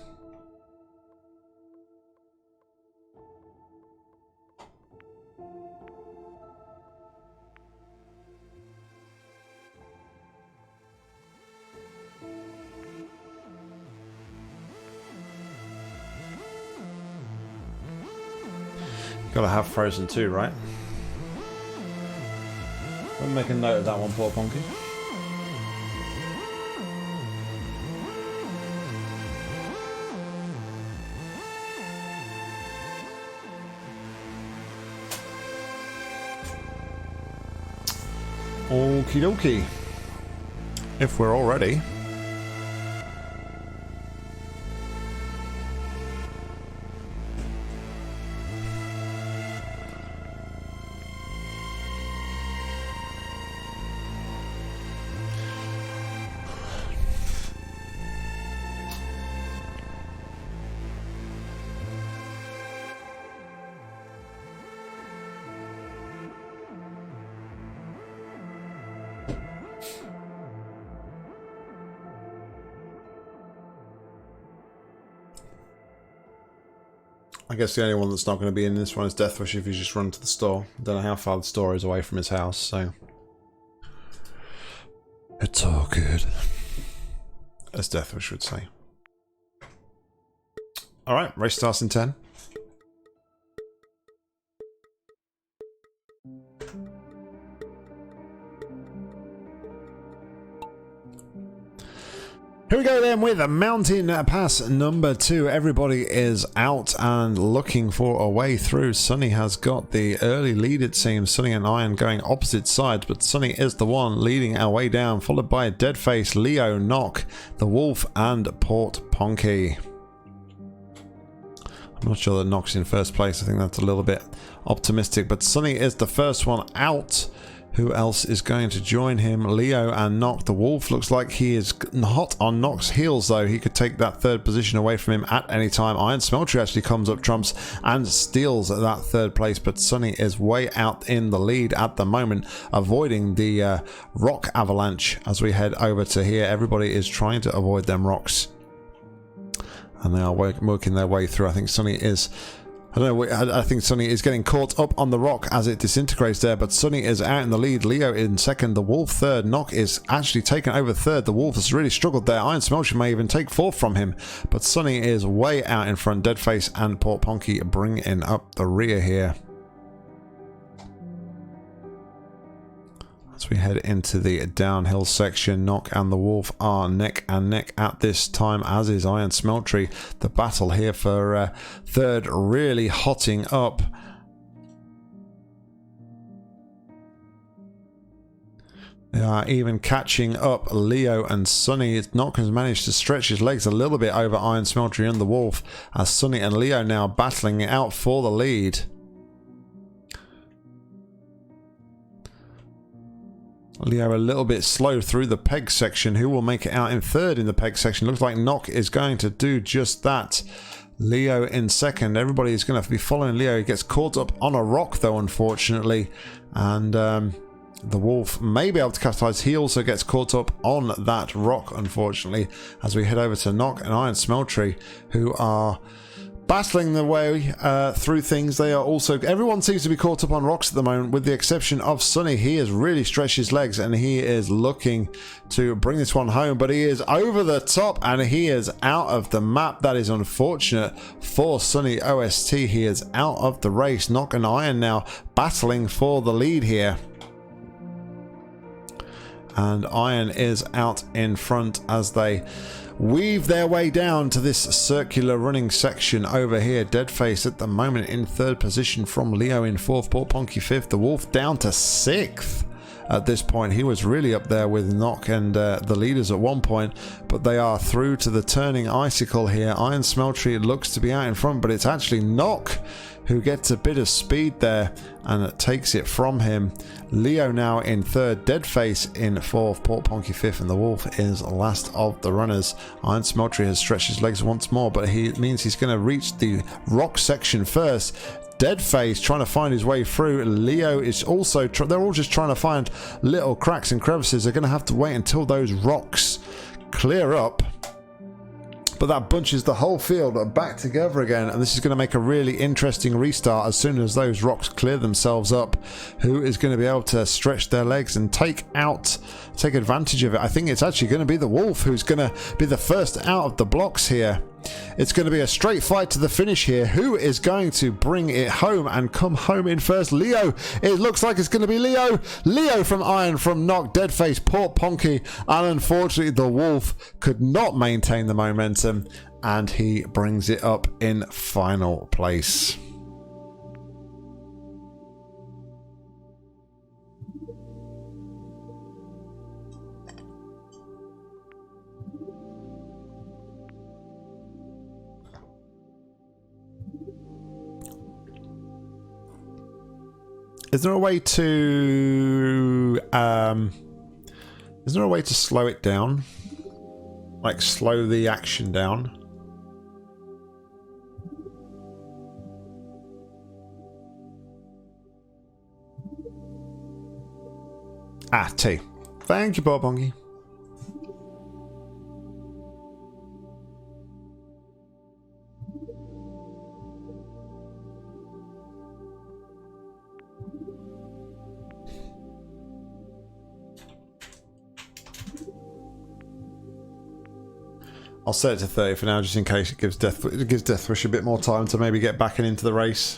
Gotta have Frozen 2, right? I'll make a note of that one, poor Ponky. Okie dokie. If we're all ready. I guess the only one that's not going to be in this one is Deathwish if you just run to the store. Don't know how far the store is away from his house, so... It's all good. As Deathwish would say. Alright, race starts in 10. Here we go then with Mountain Pass number 2. Everybody is out and looking for a way through. Sunny has got the early lead, it seems. Sunny and Iron going opposite sides, but Sunny is the one leading our way down, followed by Deadface, Leo, Knock, the Wolf, and Port Ponky. I'm not sure that Knock's in first place. I think that's a little bit optimistic, but Sunny is the first one out. Who else is going to join him? Leo and Knock. The Wolf looks like he is hot on Knock's heels, though. He could take that third position away from him at any time. Iron Smeltery actually comes up trumps and steals that third place, but Sunny is way out in the lead at the moment, avoiding the rock avalanche as we head over to here. Everybody is trying to avoid them rocks, and they are working their way through. I think Sunny is... I don't know, I think Sunny is getting caught up on the rock as it disintegrates there, but Sunny is out in the lead. Leo in second, the Wolf third. Knock is actually taken over third. The Wolf has really struggled there. Iron Smeltery may even take fourth from him, but Sunny is way out in front. Deadface and Port Ponky bringing up the rear here. As we head into the downhill section, Knock and the Wolf are neck and neck at this time, as is Iron Smeltery. The battle here for third really hotting up. They are even catching up Leo and Sunny. Knock has managed to stretch his legs a little bit over Iron Smeltery and the Wolf, as Sunny and Leo now battling it out for the lead. Leo a little bit slow through the peg section. Who will make it out in third in the peg section? Looks like Knock is going to do just that. Leo in second. Everybody is going to be following Leo. He gets caught up on a rock though, unfortunately. And the Wolf may be able to capitalize. He also gets caught up on that rock, unfortunately, as we head over to Knock and Iron Smeltery, who are battling their way through things. They are also... Everyone seems to be caught up on rocks at the moment, with the exception of Sunny. He has really stretched his legs and he is looking to bring this one home, but he is over the top and he is out of the map. That is unfortunate for Sunny OST. He is out of the race. Knock and Iron now battling for the lead here. And Iron is out in front as they weave their way down to this circular running section over here. Deadface at the moment in third position from Leo in fourth, Port Ponky fifth, the Wolf down to sixth. at this point. He was really up there with NOCK and the leaders at one point, but they are through to the turning icicle here. Iron Smeltery looks to be out in front, but it's actually NOCK who gets a bit of speed there and it takes it from him. Leo now in third, Deadface in fourth, Port Ponky fifth, and the Wolf is last of the runners. Iron Smeltery has stretched his legs once more, but it means he's going to reach the rock section first. Deadface trying to find his way through. Leo is also, they're all just trying to find little cracks and crevices. They're going to have to wait until those rocks clear up. But that bunches the whole field back together again, and this is going to make a really interesting restart as soon as those rocks clear themselves up. Who is going to be able to stretch their legs and take advantage of it? I think it's actually going to be the Wolf who's going to be the first out of the blocks here. It's going to be a straight fight to the finish here. Who is going to bring it home and come home in first? Leo. It looks like it's going to be Leo. Leo from Iron, from NOCK, Deadface, Port Ponky, and unfortunately the Wolf could not maintain the momentum and he brings it up in final place. Is there a way to slow it down? Like slow the action down? Ah, T. Thank you, Bob Bongi. I'll set it to 30 for now, just in case it gives Deathwish a bit more time to maybe get back and into the race.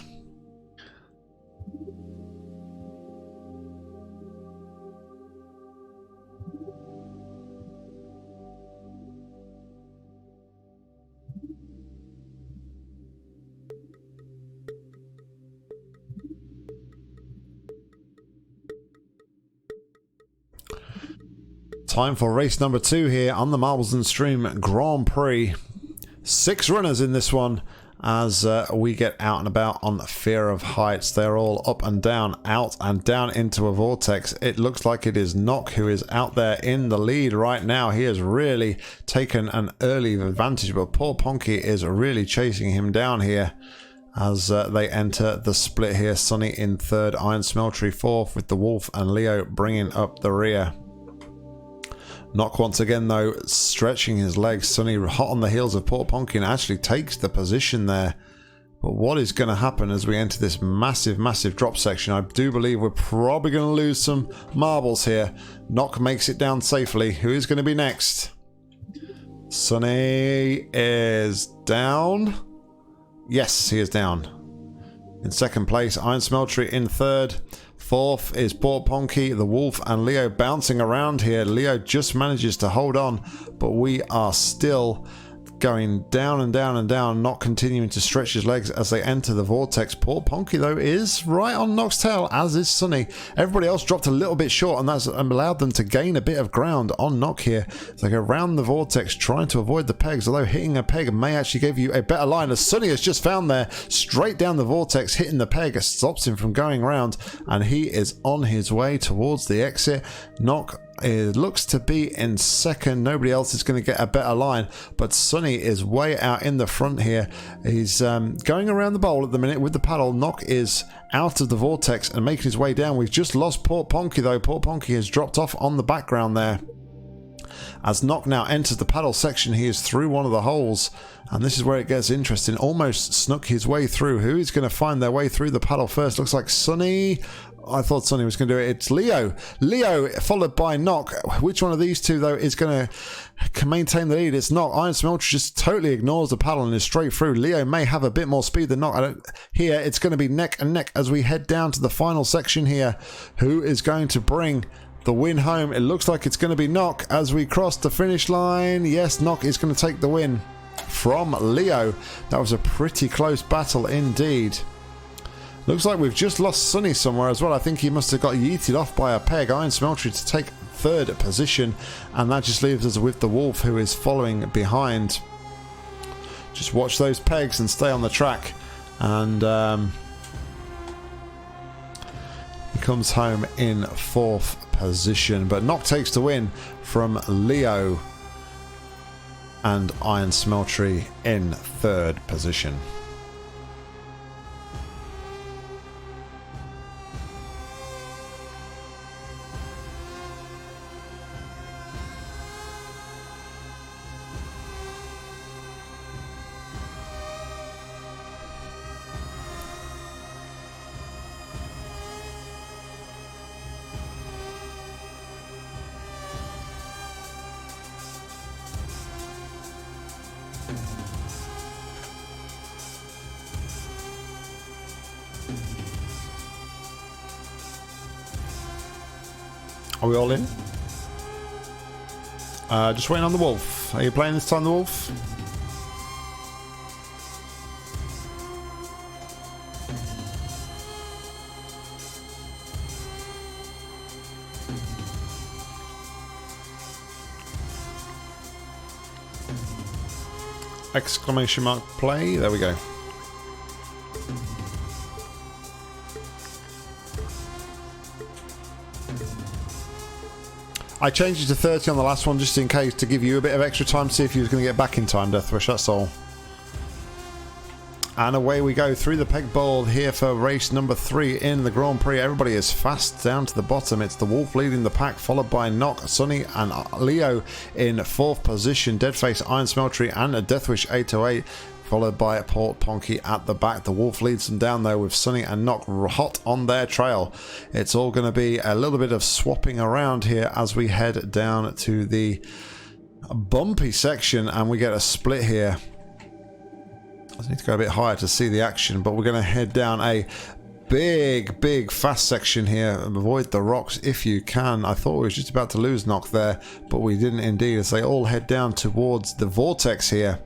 Time for race number 2 here on the Marbles and Stream Grand Prix. 6 runners in this one as we get out and about on Fear of Heights. They're all up and down, out and down into a vortex. It looks like it is NOCK who is out there in the lead right now. He has really taken an early advantage, but Port Ponky is really chasing him down here as they enter the split here. Sunny in third, Iron Smeltery fourth, with the Wolf and Leo bringing up the rear. NOCK once again though stretching his legs. Sunny hot on the heels of Port Ponky and actually takes the position there. But what is going to happen as we enter this massive drop section? I do believe we're probably going to lose some marbles here. NOCK makes it down safely. Who is going to be next? Sunny is down. Yes, he is down. In second place, Iron Smeltery in third. Fourth is Port Ponky, the Wolf, and Leo bouncing around here. Leo just manages to hold on, but we are still going down and down and down, not continuing to stretch his legs as they enter the vortex. Port Ponky though is right on NOCK's tail, as is Sunny. Everybody else dropped a little bit short, and that's allowed them to gain a bit of ground on NOCK here. They go around the vortex trying to avoid the pegs, although hitting a peg may actually give you a better line, as Sunny has just found there straight down the vortex, hitting the peg stops him from going around, and he is on his way towards the exit. NOCK, it looks to be in second. Nobody else is going to get a better line, but Sunny is way out in the front here. He's going around the bowl at the minute with the paddle. NOCK is out of the vortex and making his way down. We've just lost Port Ponky though. Port Ponky has dropped off on the background there. As NOCK now enters the paddle section, he is through one of the holes, and this is where it gets interesting. Almost snuck his way through. Who is going to find their way through the paddle first? Looks like Sunny. I thought Sunny was going to do it. It's Leo. Leo followed by NOCK. Which one of these two though is going to maintain the lead? It's NOCK. Iron Smeltery just totally ignores the paddle and is straight through. Leo may have a bit more speed than NOCK. Here it's going to be neck and neck as we head down to the final section here. Who is going to bring the win home? It looks like it's going to be NOCK as we cross the finish line. Yes, NOCK is going to take the win from Leo. That was a pretty close battle indeed. Looks like we've just lost Sunny somewhere as well. I think he must have got yeeted off by a peg. Iron Smeltery to take third position, and that just leaves us with the Wolf, who is following behind. Just watch those pegs and stay on the track, and he comes home in fourth position. But Nock takes the win from Leo, and Iron Smeltery in third position. Are we all in? Just waiting on the Wolf. Are you playing this time, the Wolf? Exclamation mark play. There we go. I changed it to 30 on the last one just in case, to give you a bit of extra time to see if you was going to get back in time, Deathwish, that's all. And away we go through the peg board here for race number 3 in the Grand Prix. Everybody is fast down to the bottom. It's the Wolf leading the pack, followed by Nock, Sunny and Leo in 4th position. Deadface, Iron Smeltery and a Deathwish 808. Followed by Port Ponky at the back. The Wolf leads them down though, with Sunny and Nock hot on their trail. It's all going to be a little bit of swapping around here as we head down to the bumpy section, and we get a split here. I need to go a bit higher to see the action, but we're going to head down a big fast section here. Avoid the rocks if you can. I thought we were just about to lose Nock there, but we didn't indeed, as they all head down towards the vortex here.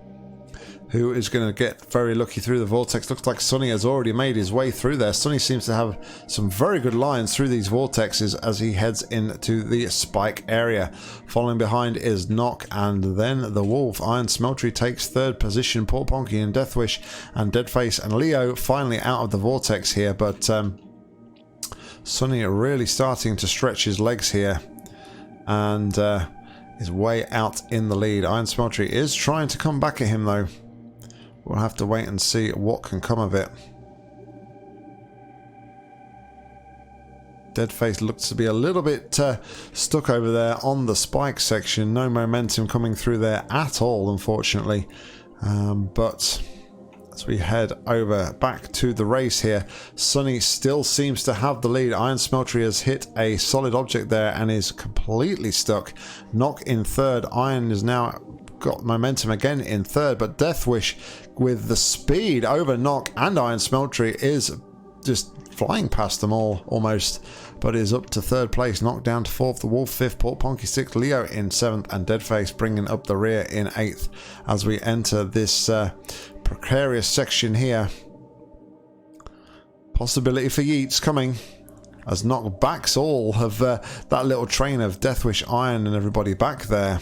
Who is going to get very lucky through the vortex? Looks like Sunny has already made his way through there. Sunny seems to have some very good lines through these vortexes as he heads into the spike area. Following behind is Nock, and then the Wolf. Iron Smeltery takes 3rd position. Port Ponky and Deathwish and Deadface and Leo finally out of the vortex here, but Sunny really starting to stretch his legs here, and is way out in the lead. Iron Smeltery is trying to come back at him though. We'll have to wait and see what can come of it. Deadface looks to be a little bit stuck over there on the spike section. No momentum coming through there at all, unfortunately. But as we head over back to the race here, Sunny still seems to have the lead. Iron Smeltery has hit a solid object there and is completely stuck. Nock in 3rd. Iron is now got momentum again in 3rd, but Deathwish with the speed over Nock and Iron Smeltery is just flying past them all almost, but is up to 3rd place. Nock down to 4th, the Wolf 5th, Port Ponky 6th, Leo in 7th, and Deadface bringing up the rear in 8th as we enter this precarious section here. Possibility for yeets coming as Nock backs all of that little train of Deathwish, Iron and everybody back there.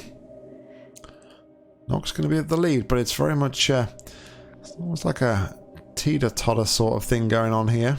Nock's going to be at the lead, but it's very much it's almost like a teeter-totter sort of thing going on here.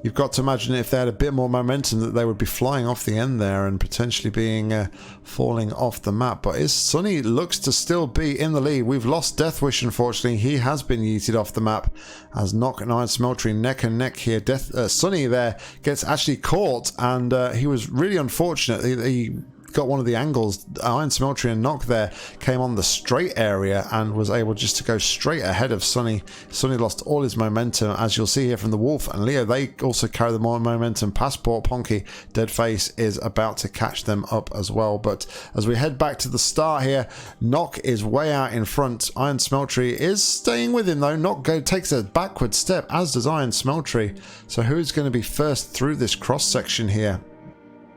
You've got to imagine if they had a bit more momentum that they would be flying off the end there and potentially being falling off the map. But Sunny looks to still be in the lead. We've lost Deathwish, unfortunately. He has been yeeted off the map as Nock and Iron Smeltery neck and neck here. Sunny there gets actually caught, and he was really unfortunate. He got one of the angles. Iron Smeltery and Nock there came on the straight area and was able just to go straight ahead of Sunny. Sunny lost all his momentum, as you'll see here from the Wolf and Leo. They also carry the more momentum past Port Ponky. Deadface is about to catch them up as well. But as we head back to the start here, Nock is way out in front. Iron Smeltery is staying with him though. Nock takes a backward step, as does Iron Smeltery. So who's going to be first through this cross section here?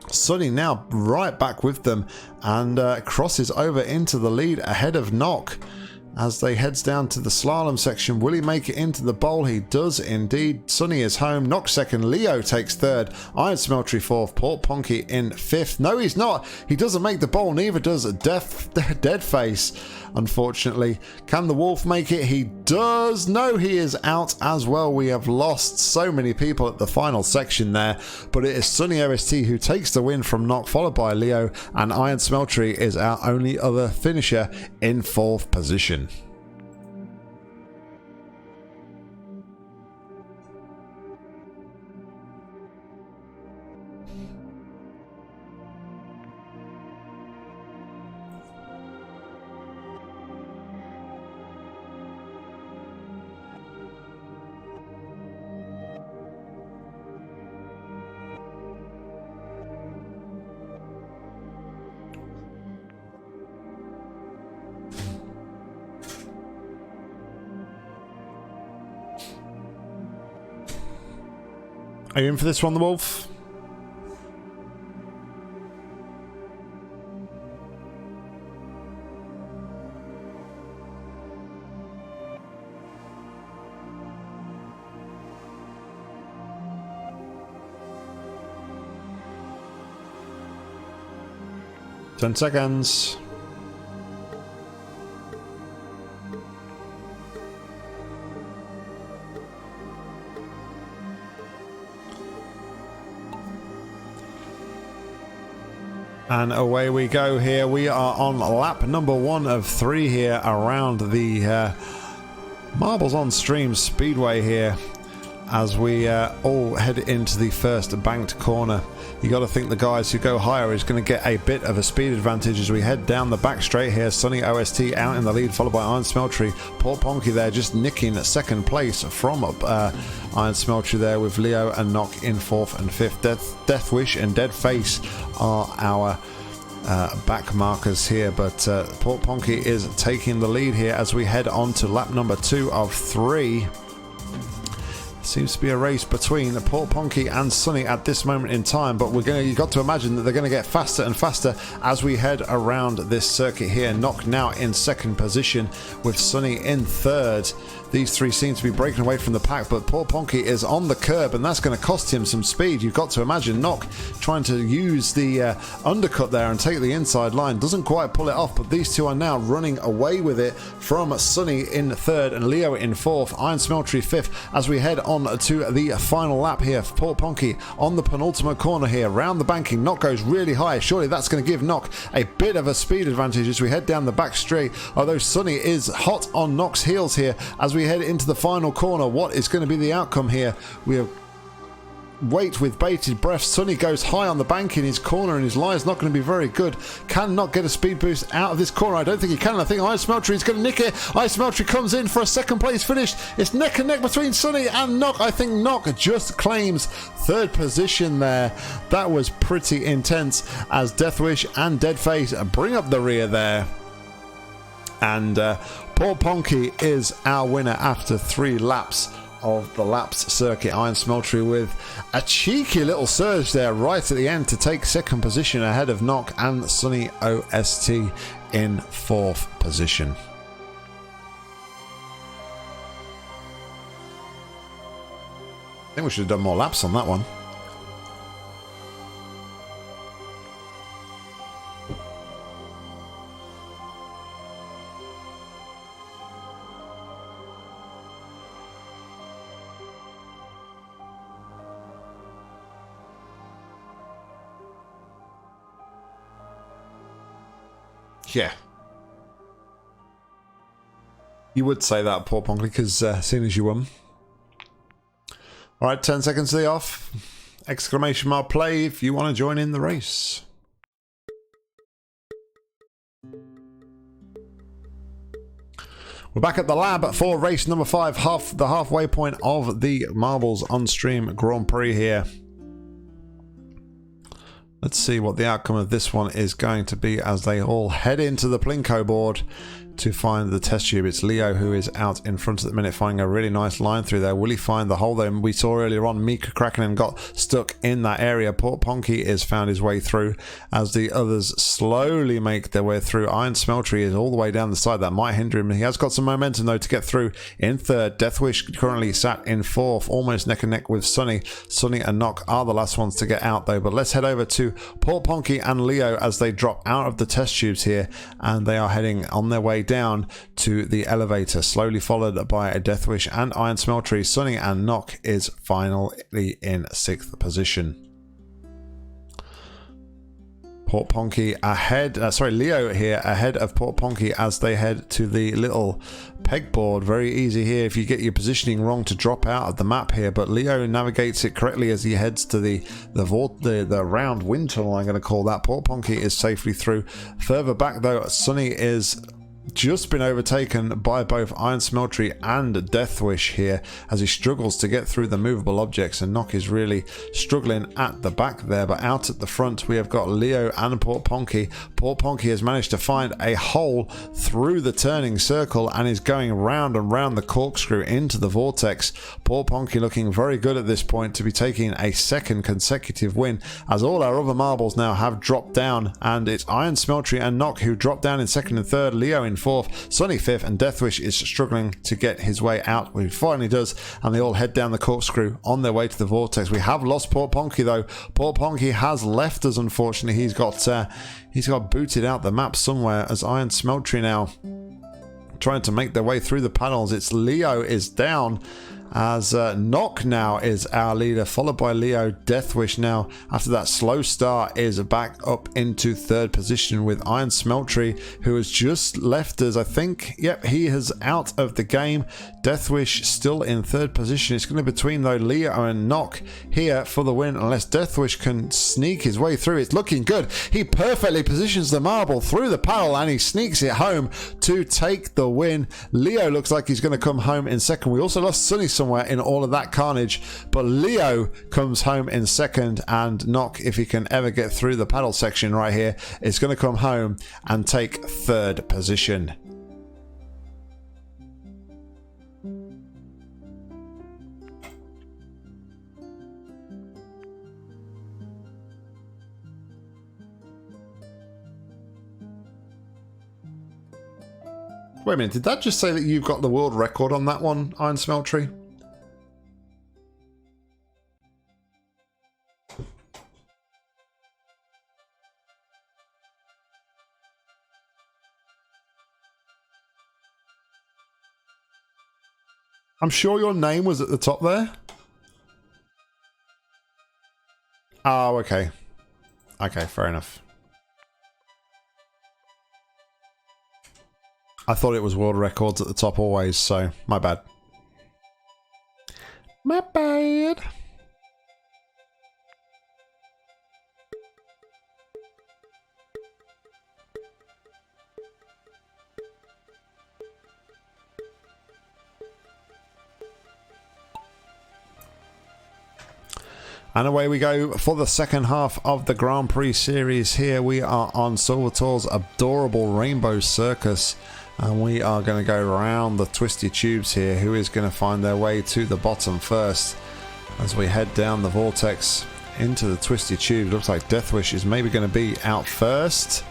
Sunny now right back with them and crosses over into the lead ahead of Nock. as they heads down to the slalom section. Will he make it into the bowl? He does indeed. Sunny is home. Knock second. Leo takes third. Iron Smeltery fourth. Port Ponky in fifth. No, he's not. He doesn't make the bowl. Neither does Deadface, unfortunately. Can the Wolf make it? He does. No, he is out as well. We have lost so many people at the final section there, but it is Sunny OST who takes the win from Knock, followed by Leo, and Iron Smeltery is our only other finisher in fourth position. Are you in for this one, the Wolf? Ten seconds. And away we go here. We are on lap number 1 of 3 here around the Marbles on Stream Speedway here, as we all head into the first banked corner. You got to think the guys who go higher is going to get a bit of a speed advantage as we head down the back straight here. Sunny OST out in the lead, followed by Iron Smeltery. Poor Ponky there just nicking second place from Iron Smeltery there, with Leo and Knock in 4th and 5th. Death Wish and Deadface are our back markers here, but Port Ponky is taking the lead here as we head on to lap number 2 of 3. Seems to be a race between Port Ponky and Sunny at this moment in time, but you've got to imagine that they're going to get faster and faster as we head around this circuit here. Knock now in 2nd position with Sunny in 3rd. These three seem to be breaking away from the pack, but Port Ponky is on the curb, and that's going to cost him some speed. You've got to imagine Knock trying to use the undercut there and take the inside line. Doesn't quite pull it off, but these two are now running away with it from Sunny in 3rd and Leo in 4th. Iron Smeltery 5th as we head on to the final lap here. Port Ponky on the penultimate corner here. Round the banking, Knock goes really high. Surely that's going to give Knock a bit of a speed advantage as we head down the back straight, although Sunny is hot on Knock's heels here as we head into the final corner. What is going to be the outcome here? We have wait with bated breath. Sunny goes high on the bank in his corner, and his line is not going to be very good. Can Knock get a speed boost out of this corner? I don't think he can. I think Ice Smeltery is going to nick it. Ice Smeltery comes in for a 2nd place finish. It's neck and neck between Sunny and Knock. I think Knock just claims 3rd position there. That was pretty intense as Deathwish and Deadface bring up the rear there. And Port Ponky is our winner after 3 laps of the laps circuit. Iron Smeltery with a cheeky little surge there right at the end to take 2nd position ahead of Knock and Sunny OST in 4th position. I think we should have done more laps on that one. Yeah. You would say that, Poor Ponky, because seeing as you won. Alright, 10 seconds to the off. Exclamation mark play if you want to join in the race. We're back at the lab for race number 5, the halfway point of the Marbles on Stream Grand Prix here. Let's see what the outcome of this one is going to be as they all head into the Plinko board to find the test tube. It's Leo who is out in front at the minute, finding a really nice line through there. Will he find the hole though? We saw earlier on Mika Kraken got stuck in that area. Port Ponky has found his way through as the others slowly make their way through. Iron Smeltery is all the way down the side. That might hinder him. He has got some momentum though to get through in third. Deathwish currently sat in fourth, almost neck and neck with Sunny. Sunny and Knock are the last ones to get out though, but let's head over to Port Ponky and Leo as they drop out of the test tubes here, and they are heading on their way down to the elevator, slowly followed by a Deathwish and Iron Smeltery. Sunny and Knock is finally in 6th position. Port Ponky ahead, Leo here ahead of Port Ponky as they head to the little pegboard. Very easy here if you get your positioning wrong to drop out of the map here, but Leo navigates it correctly as he heads to the round wind tunnel, I'm going to call that. Port Ponky is safely through. Further back though, Sunny is just been overtaken by both Iron Smeltery and Deathwish here as he struggles to get through the movable objects, and Knock is really struggling at the back there. But out at the front we have got Leo and Port Ponky. Port Ponky has managed to find a hole through the turning circle and is going round and round the corkscrew into the vortex. Port Ponky looking very good at this point to be taking a 2nd consecutive win, as all our other marbles now have dropped down, and it's Iron Smeltery and Knock who drop down in 2nd and 3rd, Leo in 4th, Sunny 5th, and Deathwish is struggling to get his way out. He finally does, and they all head down the corkscrew on their way to the vortex. We have lost Port Ponky though. Port Ponky has left us, unfortunately. He's got booted out the map somewhere as Iron Smeltery now trying to make their way through the panels. It's Leo is down as Knock now is our leader, followed by Leo. Deathwish now, after that slow start, is back up into 3rd position with Iron Smeltery, who has just left us, I think. Yep, he is out of the game. Deathwish still in 3rd position. It's going to be between though Leo and Knock here for the win, unless Deathwish can sneak his way through. It's looking good. He perfectly positions the marble through the panel and he sneaks it home to take the win. Leo looks like he's going to come home in 2nd. We also lost Sunny somewhere in all of that carnage, but Leo comes home in 2nd, and Knock, if he can ever get through the paddle section right here, is going to come home and take 3rd position. Wait a minute, did that just say that you've got the world record on that one, Iron Smeltery? I'm sure your name was at the top there. Oh, okay. Okay, fair enough. I thought it was world records at the top always, so my bad. My bad. And away we go for the 2nd half of the Grand Prix series. Here we are on Silvertour's adorable Rainbow Circus, and we are going to go around the twisty tubes here. Who is going to find their way to the bottom first as we head down the vortex into the twisty tube? Looks like Deathwish is maybe going to be out first.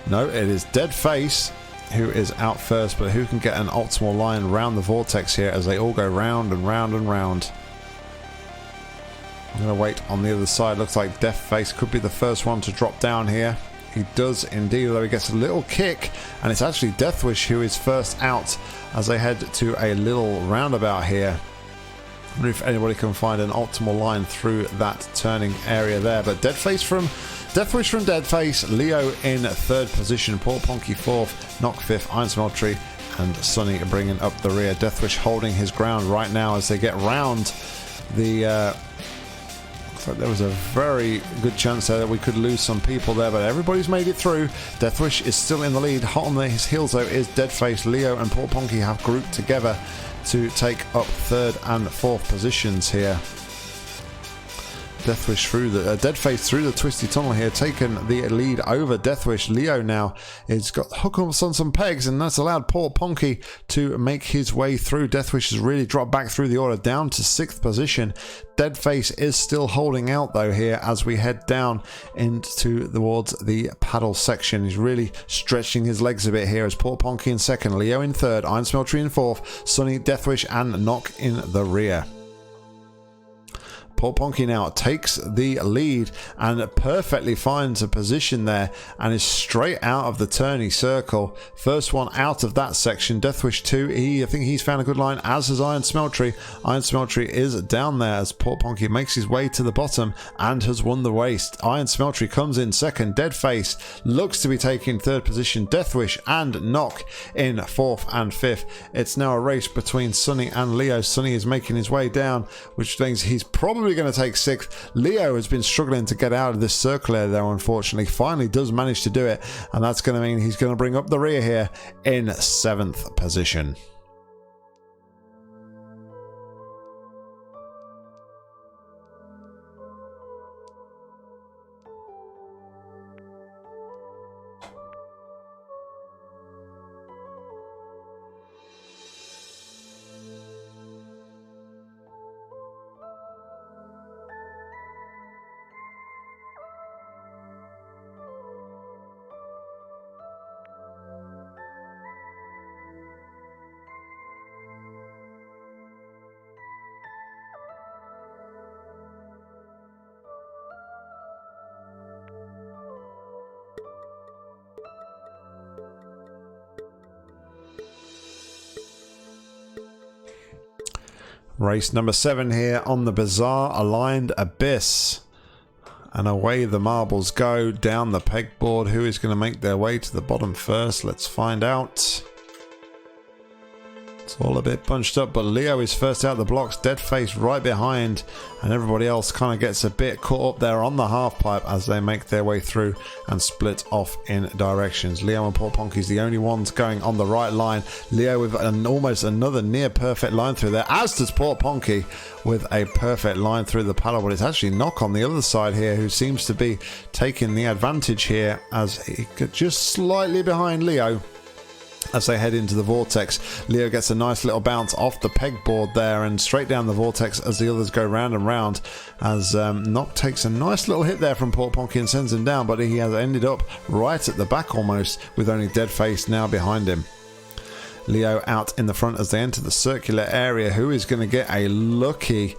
No, it is Deadface who is out first, but who can get an optimal line around the vortex here as they all go round and round and round. I'm going to wait on the other side. Looks like Deathface could be the first one to drop down here. He does indeed, although he gets a little kick, and it's actually Deathwish who is first out as they head to a little roundabout here. I wonder if anybody can find an optimal line through that turning area there. But Deathwish from Deadface, Leo in 3rd position, Port Ponky 4th, Knock 5th, Iron Smeltery and Sunny bringing up the rear. Deathwish holding his ground right now as they get round the... there was a very good chance there that we could lose some people there, but everybody's made it through. Deathwish is still in the lead. Hot on his heels though is Deadface. Leo and Port Ponky have grouped together to take up 3rd and 4th positions here. Deathwish through the Deadface through the twisty tunnel here, taking the lead over Deathwish. Leo now has got hook ups on some pegs, and that's allowed poor Ponky to make his way through. Deathwish has really dropped back through the order down to 6th position. Deadface is still holding out though here as we head down into towards the paddle section. He's really stretching his legs a bit here as poor Ponky in 2nd, Leo in 3rd, Iron Smeltery in 4th, Sunny, Deathwish and Knock in the rear. Poor Ponky now takes the lead and perfectly finds a position there and is straight out of the turny circle. First one out of that section. Deathwish 2, I think he's found a good line, as has Iron Smeltery. Iron Smeltery is down there as poor Ponky makes his way to the bottom and has won the race. Iron Smeltery comes in 2nd. Deadface looks to be taking 3rd position. Deathwish and Knock in 4th and 5th. It's now a race between Sunny and Leo. Sunny is making his way down, which means he's probably going to take 6th. Leo has been struggling to get out of this circle area though, unfortunately. Finally does manage to do it, and that's going to mean he's going to bring up the rear here in 7th position. Race number 7 here on the bizarre aligned abyss. And away the marbles go down the pegboard. Who is going to make their way to the bottom first? Let's find out. It's all a bit bunched up, but Leo is first out the blocks, Deadface right behind, and everybody else kind of gets a bit caught up there on the half pipe as they make their way through and split off in directions. Leo and poor Ponky's the only ones going on the right line. Leo with almost another near perfect line through there, as does poor Ponky with a perfect line through the paddle, but it's actually Knock on the other side here who seems to be taking the advantage here as he just slightly behind Leo. As they head into the vortex, Leo gets a nice little bounce off the pegboard there and straight down the vortex as the others go round and round, as Knock takes a nice little hit there from poor Ponky and sends him down, but he has ended up right at the back almost, with only Deadface now behind him. Leo out in the front as they enter the circular area. Who is going to get a lucky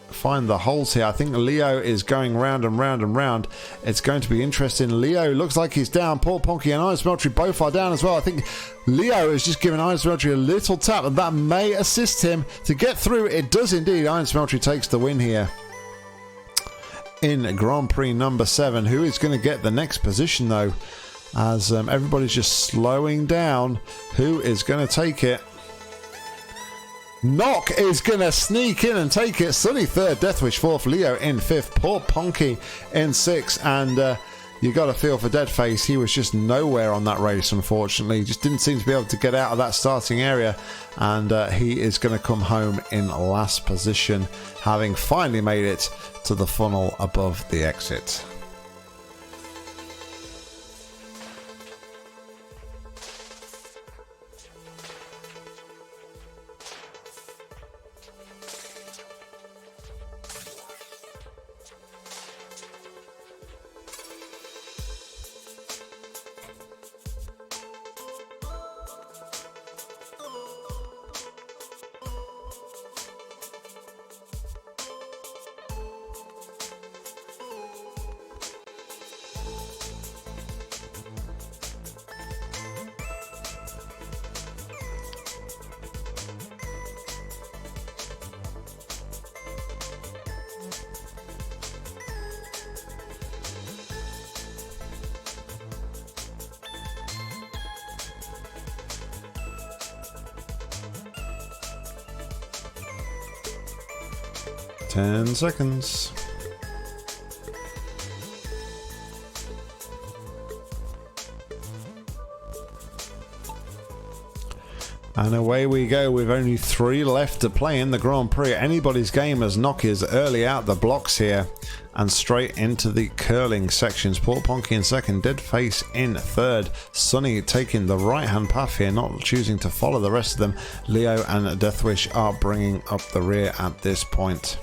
find the holes here? I think Leo is going round and round and round. It's going to be interesting. Leo looks like he's down. Poor Ponky and Iron Smeltery both are down as well. I think Leo has just given Iron Smeltery a little tap, and that may assist him to get through. It does indeed. Iron Smeltery takes the win here in Grand Prix number 7. Who is going to get the next position though, as everybody's just slowing down? Who is going to take it? Knock is going to sneak in and take it. Sunny 3rd, Deathwish 4th, Leo in 5th, poor Ponky in 6th, and you got to feel for Deadface. He was just nowhere on that race, unfortunately. He just didn't seem to be able to get out of that starting area, and he is going to come home in last position, having finally made it to the funnel above the exit. Ten seconds. And away we go with only 3 left to play in the Grand Prix. Anybody's game as Nock is early out the blocks here. And straight into the curling sections. Portponky in second, Deadface in third. Sunny taking the right hand path here, not choosing to follow the rest of them. Leo and Deathwish are bringing up the rear at this point.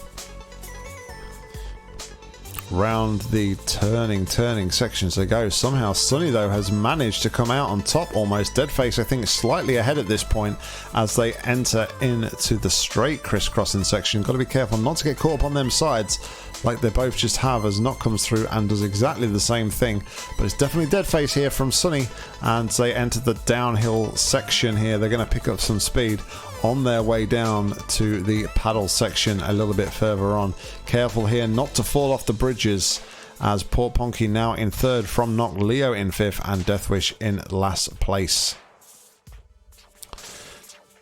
Round the turning sections they go. Somehow Sunny though has managed to come out on top almost. Deadface I think slightly ahead at this point as they enter into the straight crisscrossing section. Got to be careful not to get caught up on them sides like they both just have, as Nock comes through and does exactly the same thing. But it's definitely Deadface here from Sunny, and they enter the downhill section here. They're going to pick up some speed on their way down to the paddle section a little bit further on. Careful here not to fall off the bridges, as Portponky now in third from Nock, Leo in fifth, and Deathwish in last place.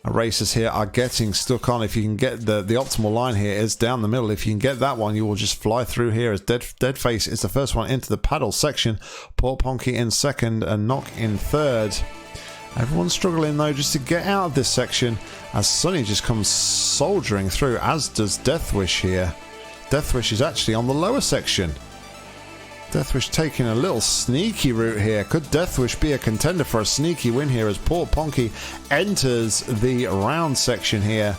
Racers here are getting stuck on. If you can get the optimal line here is down the middle. If you can get that one, you will just fly through here, as Deadface is the first one into the paddle section. Portponky in second and Nock in third. Everyone's struggling though just to get out of this section, as Sunny just comes soldiering through, as does Deathwish here. Deathwish is actually on the lower section. Deathwish taking a little sneaky route here. Could Deathwish be a contender for a sneaky win here, as Portponky enters the round section here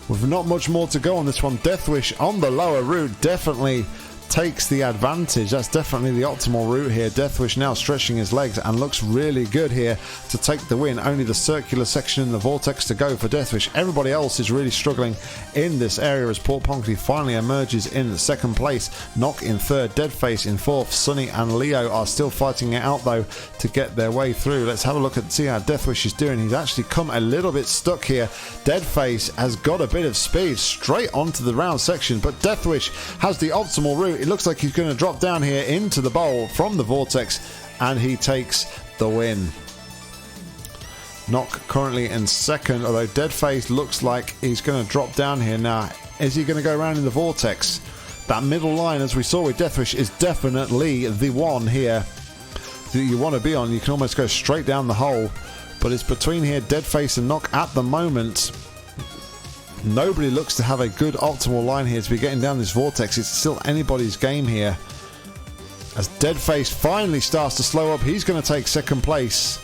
with not much more to go on this one. Deathwish on the lower route definitely takes the advantage. That's definitely the optimal route here. Deathwish now stretching his legs and looks really good here to take the win. Only the circular section in the vortex to go for Deathwish. Everybody else is really struggling in this area, as Portponky finally emerges in second place. Nock in third, Deadface in fourth. Sunny and Leo are still fighting it out though to get their way through. Let's have a look and see how Deathwish is doing. He's actually come a little bit stuck here. Deadface has got a bit of speed straight onto the round section, but Deathwish has the optimal route. It looks like he's going to drop down here into the bowl from the vortex, and he takes the win. Nock currently in second, although Deadface looks like he's going to drop down here now. Is he going to go around in the vortex? That middle line, as we saw with Deathwish, is definitely the one here that you want to be on. You can almost go straight down the hole, but it's between here Deadface and Nock at the moment. Nobody looks to have a good optimal line here to be getting down this vortex. It's still anybody's game here, as Deadface finally starts to slow up. He's going to take second place.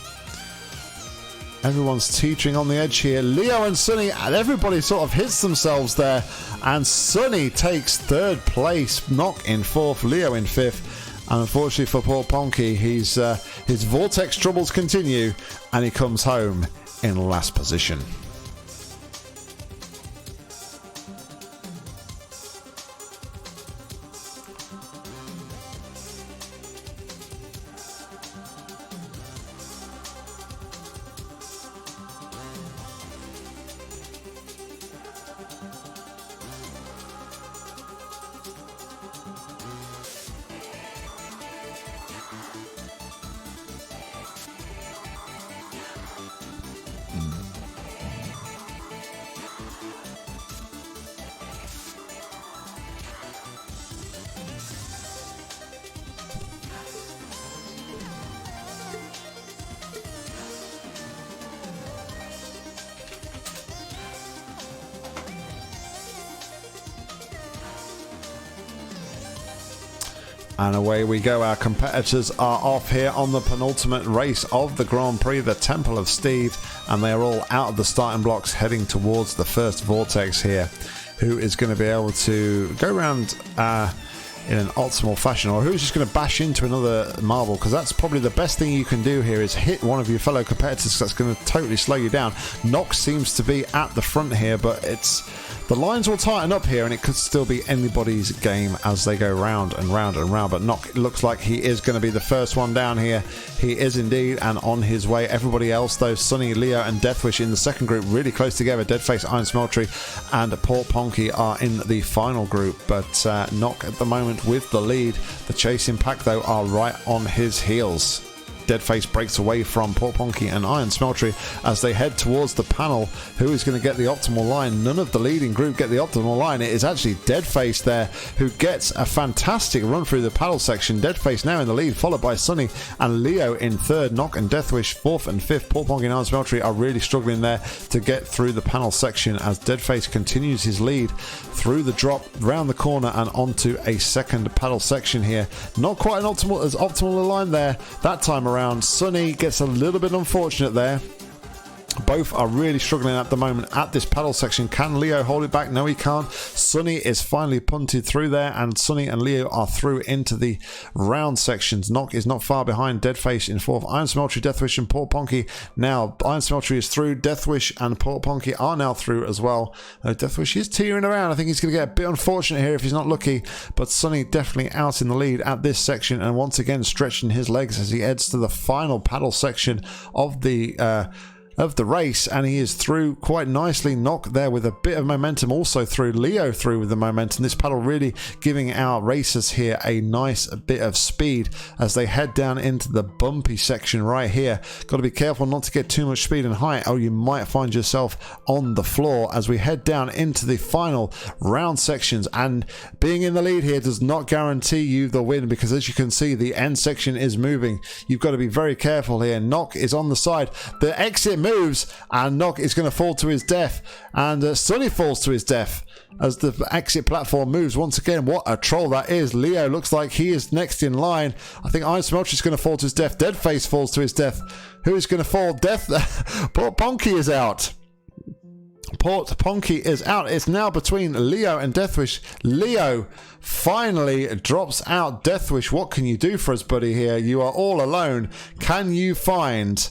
Everyone's teetering on the edge here. Leo and Sunny, and everybody sort of hits themselves there, and Sunny takes third place. Nock in fourth, Leo in fifth, and unfortunately for Portponky, his vortex troubles continue, and he comes home in last position. And away we go. Our competitors are off here on the penultimate race of the Grand Prix, the Temple of Steve, and they are all out of the starting blocks heading towards the first vortex here. Who is going to be able to go around in an optimal fashion, or who's just going to bash into another marble? Because that's probably the best thing you can do here, is hit one of your fellow competitors. That's going to totally slow you down. Nock seems to be at the front here, but the lines will tighten up here, and it could still be anybody's game as they go round and round and round. But Nock looks like he is going to be the first one down here. He is indeed, and on his way. Everybody else though, Sunny, Leo and Deathwish in the second group, really close together. Deadface, Iron Smeltery and Portponky are in the final group, but Nock at the moment with the lead. The chasing pack though are right on his heels. Deadface breaks away from Porponky and Iron Smeltery as they head towards the panel. Who is going to get the optimal line? None of the leading group get the optimal line. It is actually Deadface there who gets a fantastic run through the paddle section. Deadface now in the lead, followed by Sunny and Leo in third. Nock and Deathwish fourth and fifth. Porponky and Iron Smeltery are really struggling there to get through the panel section as Deadface continues his lead through the drop, round the corner and onto a second paddle section here. Not quite an optimal a line there that time around. Sunny gets a little bit unfortunate there. Both are really struggling at the moment at this paddle section. Can Leo hold it back? No, he can't. Sunny is finally punted through there, and Sunny and Leo are through into the round sections. Nock is not far behind. Deadface in fourth. Iron Smeltery, Deathwish and Porponky. Now, Iron Smeltery is through. Deathwish and Porponky are now through as well. Deathwish is teetering around. I think he's going to get a bit unfortunate here if he's not lucky, but Sunny definitely out in the lead at this section, and once again stretching his legs as he heads to the final paddle section of the race, and he is through quite nicely. Nock there with a bit of momentum, also through. Leo through with the momentum. This paddle really giving our racers here a nice bit of speed as they head down into the bumpy section right here. Got to be careful not to get too much speed and height, or you might find yourself on the floor as we head down into the final round sections. And being in the lead here does not guarantee you the win, because as you can see, the end section is moving. You've got to be very careful here. Nock is on the side. The exit moves, and Nock is going to fall to his death, and Sunny falls to his death as the exit platform moves once again. What a troll that is. Leo looks like he is next in line. I think Iron Smeltery is going to fall to his death. Deadface falls to his death. Who is going to fall? Porponky is out. Porponky is out. It's now between Leo and Deathwish. Leo finally drops out. Deathwish, what can you do for us, buddy, here? You are all alone. Can you find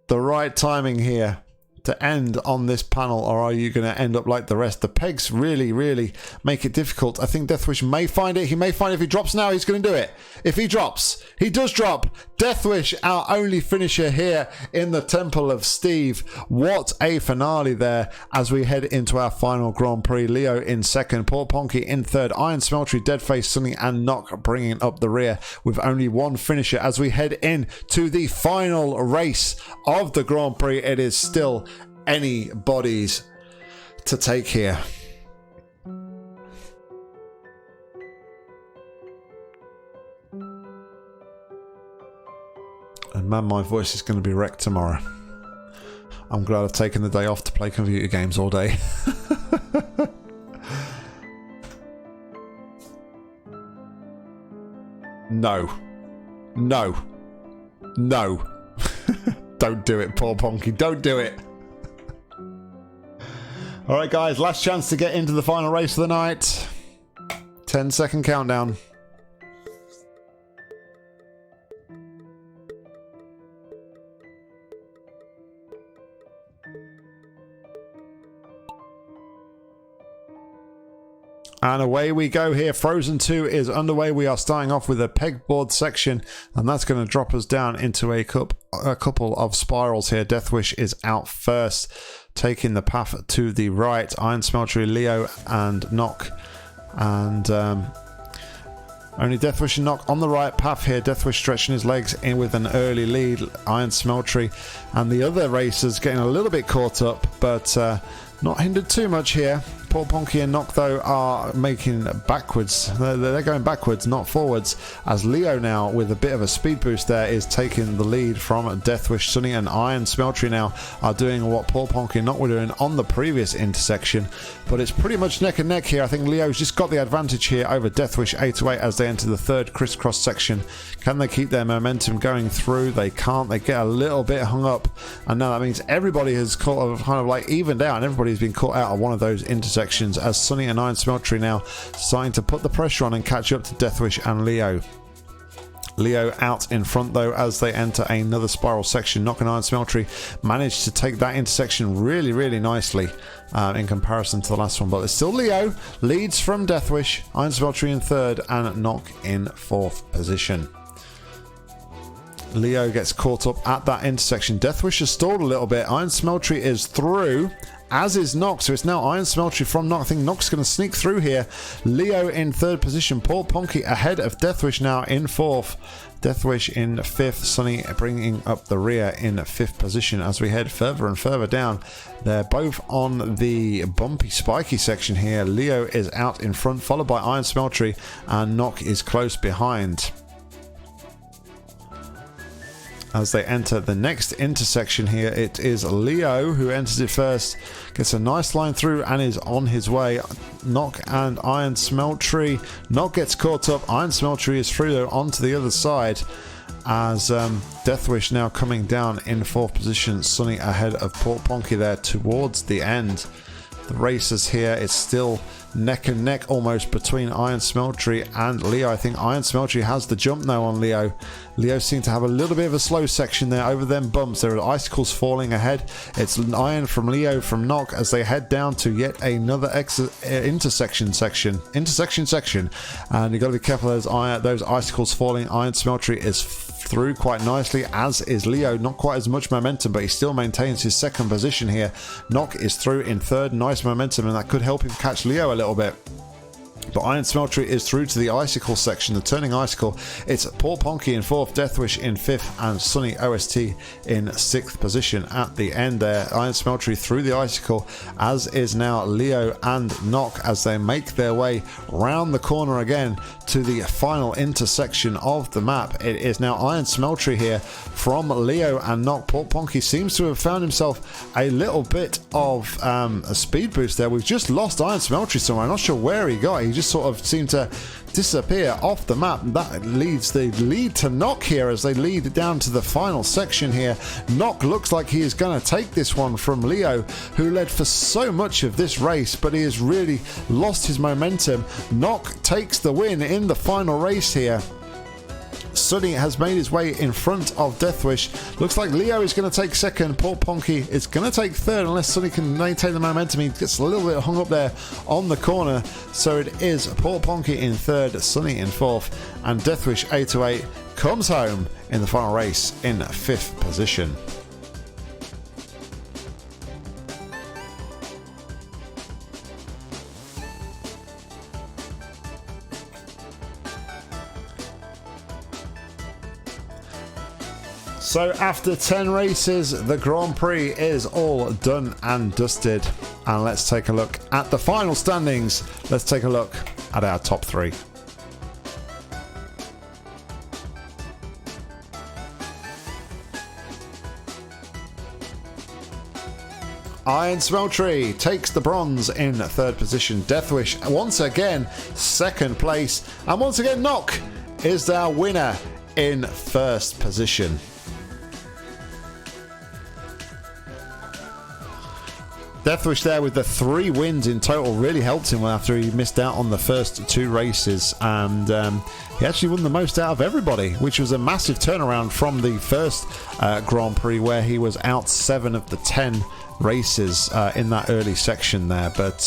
the right timing here to end on this panel, or are you going to end up like the rest? The pegs really make it difficult. I think Deathwish may find it. He may find it. If he drops now, he's going to do it. If he drops, he does drop. Deathwish, our only finisher here in the Temple of Steve. What a finale there as we head into our final Grand Prix. Leo in second, Porponky in third, Iron Smeltery, Deadface, Sunny and Nock bringing up the rear with only one finisher as we head in to the final race of the Grand Prix. It is still anybody's to take here. And man, my voice is going to be wrecked tomorrow. I'm glad I've taken the day off to play computer games all day. No. Don't do it, Porponky. Don't do it. Alright guys, last chance to get into the final race of the night. 10-second countdown. And away we go here. Frozen 2 is underway. We are starting off with a pegboard section, and that's going to drop us down into a couple of spirals here. Deathwish is out first, taking the path to the right. Iron Smeltery, Leo and Nock, and only Deathwish and Nock on the right path here. Deathwish stretching his legs in with an early lead. Iron Smeltery and the other racers getting a little bit caught up, but not hindered too much here. Porponky and Nock though are making backwards. They're going backwards, not forwards, as Leo now with a bit of a speed boost there is taking the lead from Deathwish. Sunny and Iron Smeltery now are doing what Porponky and Nock were doing on the previous intersection, but it's pretty much neck and neck here. I think Leo's just got the advantage here over Deathwish 8-8 as they enter the third crisscross section. Can they keep their momentum going through? They can't. They get a little bit hung up, and now that means everybody has kind of like evened out, and everybody's been caught out of one of those intersections as Sunny and Iron Smeltery now starting to put the pressure on and catch up to Deathwish and Leo. Leo out in front though as they enter another spiral section. Nock and Iron Smeltery managed to take that intersection really nicely in comparison to the last one, but it's still Leo leads from Deathwish, Iron Smeltery in third and Nock in fourth position. Leo gets caught up at that intersection. Deathwish has stalled a little bit. Iron Smeltery is through, as is Nock. So it's now Iron Smeltery from Nock. I think Nock's going to sneak through here. Leo in third position. Paul Ponky ahead of Deathwish now in fourth. Deathwish in fifth. Sunny bringing up the rear in fifth position as we head further and further down. They're both on the bumpy, spiky section here. Leo is out in front, followed by Iron Smeltery, and Nock is close behind. As they enter the next intersection here, it is Leo who enters it first, gets a nice line through and is on his way. Nock and Iron Smeltery. Nock gets caught up. Iron Smeltery is through though onto the other side as Deathwish now coming down in fourth position. Sunny ahead of Port Ponky there towards the end. The racers here, it's still neck and neck almost between Iron Smeltery and Leo. I think Iron Smeltery has the jump now on Leo. Leo seemed to have a little bit of a slow section there over them bumps. There are icicles falling ahead. It's Iron from Leo from Nock as they head down to yet another intersection section. And you've got to be careful of those icicles falling. Iron Smeltery is through quite nicely, as is Leo. Not quite as much momentum, but he still maintains his second position here. Nock is through in third. Nice momentum, and that could help him catch Leo a little bit. But Iron Smeltery is through to the icicle section, the turning icicle. It's Paul Ponky in fourth, Deathwish in fifth, and Sunny OST in sixth position at the end there. Iron Smeltery through the icicle, as is now Leo and Nock as they make their way round the corner again to the final intersection of the map. It is now Iron Smeltery here from Leo and Nock. Paul Ponky seems to have found himself a little bit of a speed boost there. We've just lost Iron Smeltery somewhere. I'm not sure where he got. He just sort of seemed to disappear off the map. That leads the lead to Nock here as they lead down to the final section here. Nock looks like he is going to take this one from Leo, who led for so much of this race, but he has really lost his momentum. Nock takes the win in the final race here. Sunny has made his way in front of Deathwish. Looks like Leo is going to take second. Paul Ponky is going to take third unless Sunny can maintain the momentum. He gets a little bit hung up there on the corner. So it is Paul Ponky in third, Sunny in fourth, and Deathwish 828 comes home in the final race in fifth position. So after 10 races, the Grand Prix is all done and dusted. And let's take a look at the final standings. Let's take a look at our top three. Iron Smeltery takes the bronze in third position. Deathwish once again second place. And once again Nock is our winner in first position. Deathwish there with the 3 wins in total really helped him after he missed out on the first 2 races, and he actually won the most out of everybody, which was a massive turnaround from the first Grand Prix where he was out 7 of the 10 races in that early section there. But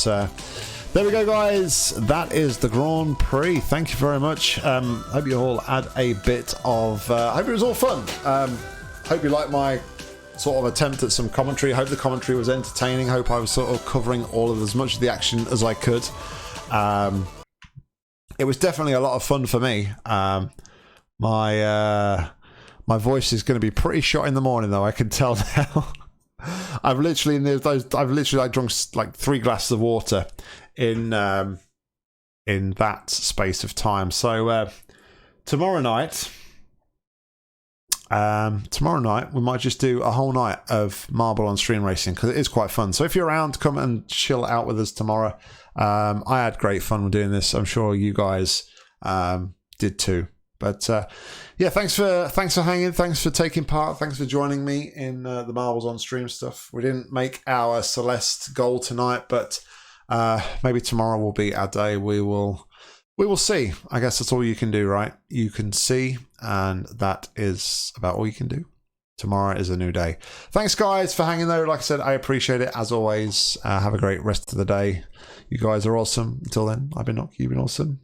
there we go, guys. That is the Grand Prix. Thank you very much. Hope you all had a bit of hope it was all fun. Hope you liked my sort of attempt at some commentary. Hope the commentary was entertaining. Hope I was sort of covering all of as much of the action as I could. It was definitely a lot of fun for me. My voice is going to be pretty shot in the morning, though. I can tell now. I've literally drunk like 3 glasses of water in that space of time. So tomorrow night we might just do a whole night of marble on stream racing, because it is quite fun. So if you're around, come and chill out with us tomorrow. I had great fun doing this. I'm sure you guys did too. But yeah, thanks for hanging, thanks for taking part, thanks for joining me in the marbles on stream stuff. We didn't make our Celeste goal tonight, but maybe tomorrow will be our day. We will see. I guess that's all you can do, right? You can see, and that is about all you can do. Tomorrow is a new day. Thanks, guys, for hanging though. Like I said, I appreciate it as always. Have a great rest of the day. You guys are awesome. Until then, I've been Nock. You've been awesome.